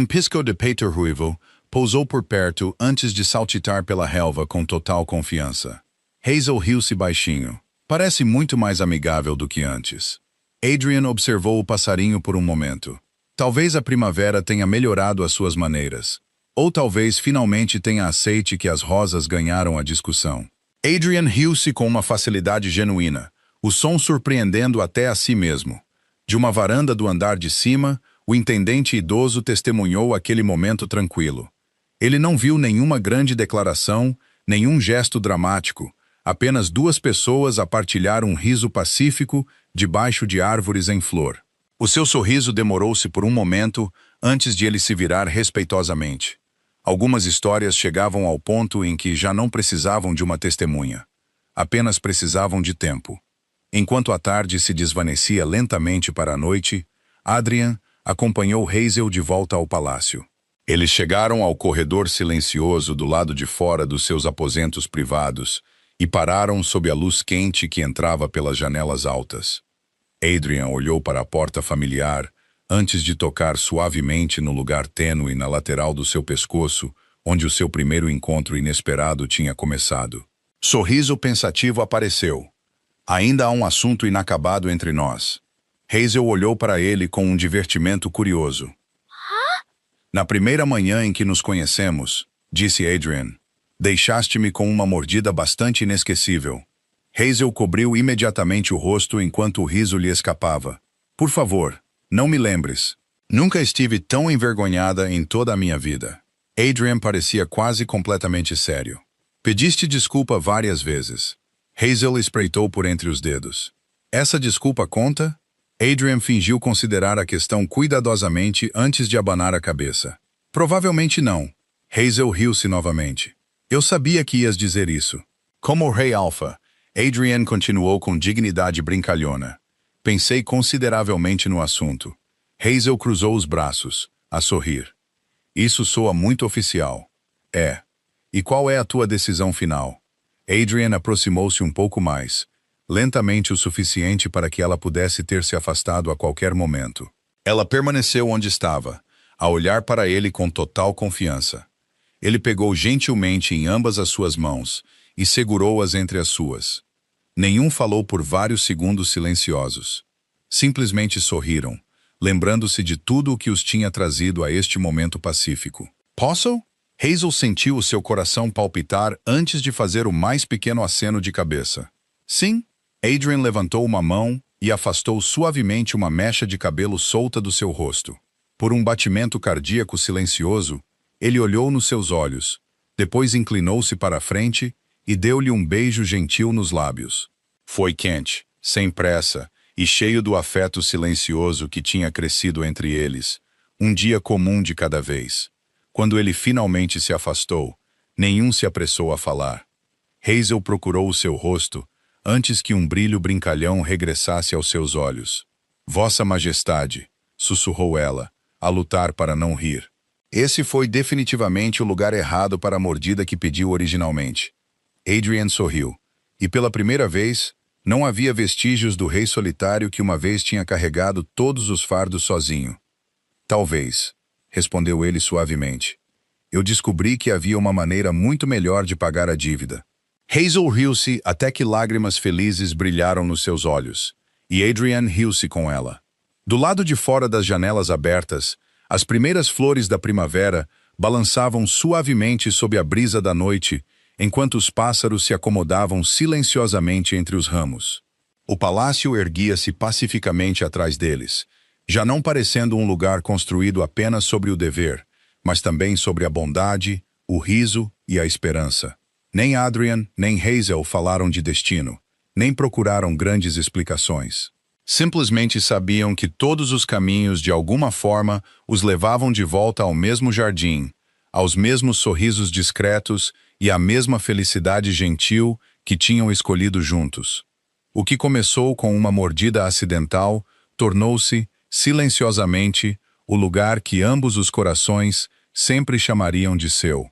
Pisco de Peito Ruivo pousou por perto antes de saltitar pela relva com total confiança. Hazel riu-se baixinho. Parece muito mais amigável do que antes. Adrian observou o passarinho por um momento. Talvez a primavera tenha melhorado as suas maneiras. Ou talvez finalmente tenha aceite que as rosas ganharam a discussão. Adrian riu-se com uma facilidade genuína, o som surpreendendo até a si mesmo. De uma varanda do andar de cima, o intendente idoso testemunhou aquele momento tranquilo. Ele não viu nenhuma grande declaração, nenhum gesto dramático, apenas duas pessoas a partilhar um riso pacífico debaixo de árvores em flor. O seu sorriso demorou-se por um momento antes de ele se virar respeitosamente. Algumas histórias chegavam ao ponto em que já não precisavam de uma testemunha. Apenas precisavam de tempo. Enquanto a tarde se desvanecia lentamente para a noite, Adrian acompanhou Hazel de volta ao palácio. Eles chegaram ao corredor silencioso do lado de fora dos seus aposentos privados e pararam sob a luz quente que entrava pelas janelas altas. Adrian olhou para a porta familiar antes de tocar suavemente no lugar tênue na lateral do seu pescoço, onde o seu primeiro encontro inesperado tinha começado. Sorriso pensativo apareceu. Ainda há um assunto inacabado entre nós. Hazel olhou para ele com um divertimento curioso. Na primeira manhã em que nos conhecemos, disse Adrian, deixaste-me com uma mordida bastante inesquecível. Hazel cobriu imediatamente o rosto enquanto o riso lhe escapava. Por favor, não me lembres. Nunca estive tão envergonhada em toda a minha vida. Adrian parecia quase completamente sério. Pediste desculpa várias vezes. Hazel espreitou por entre os dedos. Essa desculpa conta? Adrian fingiu considerar a questão cuidadosamente antes de abanar a cabeça. Provavelmente não. Hazel riu-se novamente. Eu sabia que ias dizer isso. Como o Rei Alpha, Adrian continuou com dignidade brincalhona. Pensei consideravelmente no assunto. Hazel cruzou os braços, a sorrir. Isso soa muito oficial. É. E qual é a tua decisão final? Adrian aproximou-se um pouco mais, lentamente o suficiente para que ela pudesse ter se afastado a qualquer momento. Ela permaneceu onde estava, a olhar para ele com total confiança. Ele pegou gentilmente em ambas as suas mãos e segurou-as entre as suas. Nenhum falou por vários segundos silenciosos. Simplesmente sorriram, lembrando-se de tudo o que os tinha trazido a este momento pacífico. Posso? Hazel sentiu o seu coração palpitar antes de fazer o mais pequeno aceno de cabeça. Sim. Adrian levantou uma mão e afastou suavemente uma mecha de cabelo solta do seu rosto. Por um batimento cardíaco silencioso, ele olhou nos seus olhos, depois inclinou-se para a frente e deu-lhe um beijo gentil nos lábios. Foi quente, sem pressa, e cheio do afeto silencioso que tinha crescido entre eles, um dia comum de cada vez. Quando ele finalmente se afastou, nenhum se apressou a falar. Hazel procurou o seu rosto, antes que um brilho brincalhão regressasse aos seus olhos. Vossa Majestade, sussurrou ela, a lutar para não rir. Esse foi definitivamente o lugar errado para a mordida que pediu originalmente. Adrian sorriu, e pela primeira vez, não havia vestígios do rei solitário que uma vez tinha carregado todos os fardos sozinho. Talvez, respondeu ele suavemente. Eu descobri que havia uma maneira muito melhor de pagar a dívida. Hazel riu-se até que lágrimas felizes brilharam nos seus olhos, e Adrian riu-se com ela. Do lado de fora das janelas abertas, as primeiras flores da primavera balançavam suavemente sob a brisa da noite, enquanto os pássaros se acomodavam silenciosamente entre os ramos. O palácio erguia-se pacificamente atrás deles, já não parecendo um lugar construído apenas sobre o dever, mas também sobre a bondade, o riso e a esperança. Nem Adrian, nem Hazel falaram de destino, nem procuraram grandes explicações. Simplesmente sabiam que todos os caminhos, de alguma forma, os levavam de volta ao mesmo jardim, aos mesmos sorrisos discretos e à mesma felicidade gentil que tinham escolhido juntos. O que começou com uma mordida acidental tornou-se, silenciosamente, o lugar que ambos os corações sempre chamariam de seu.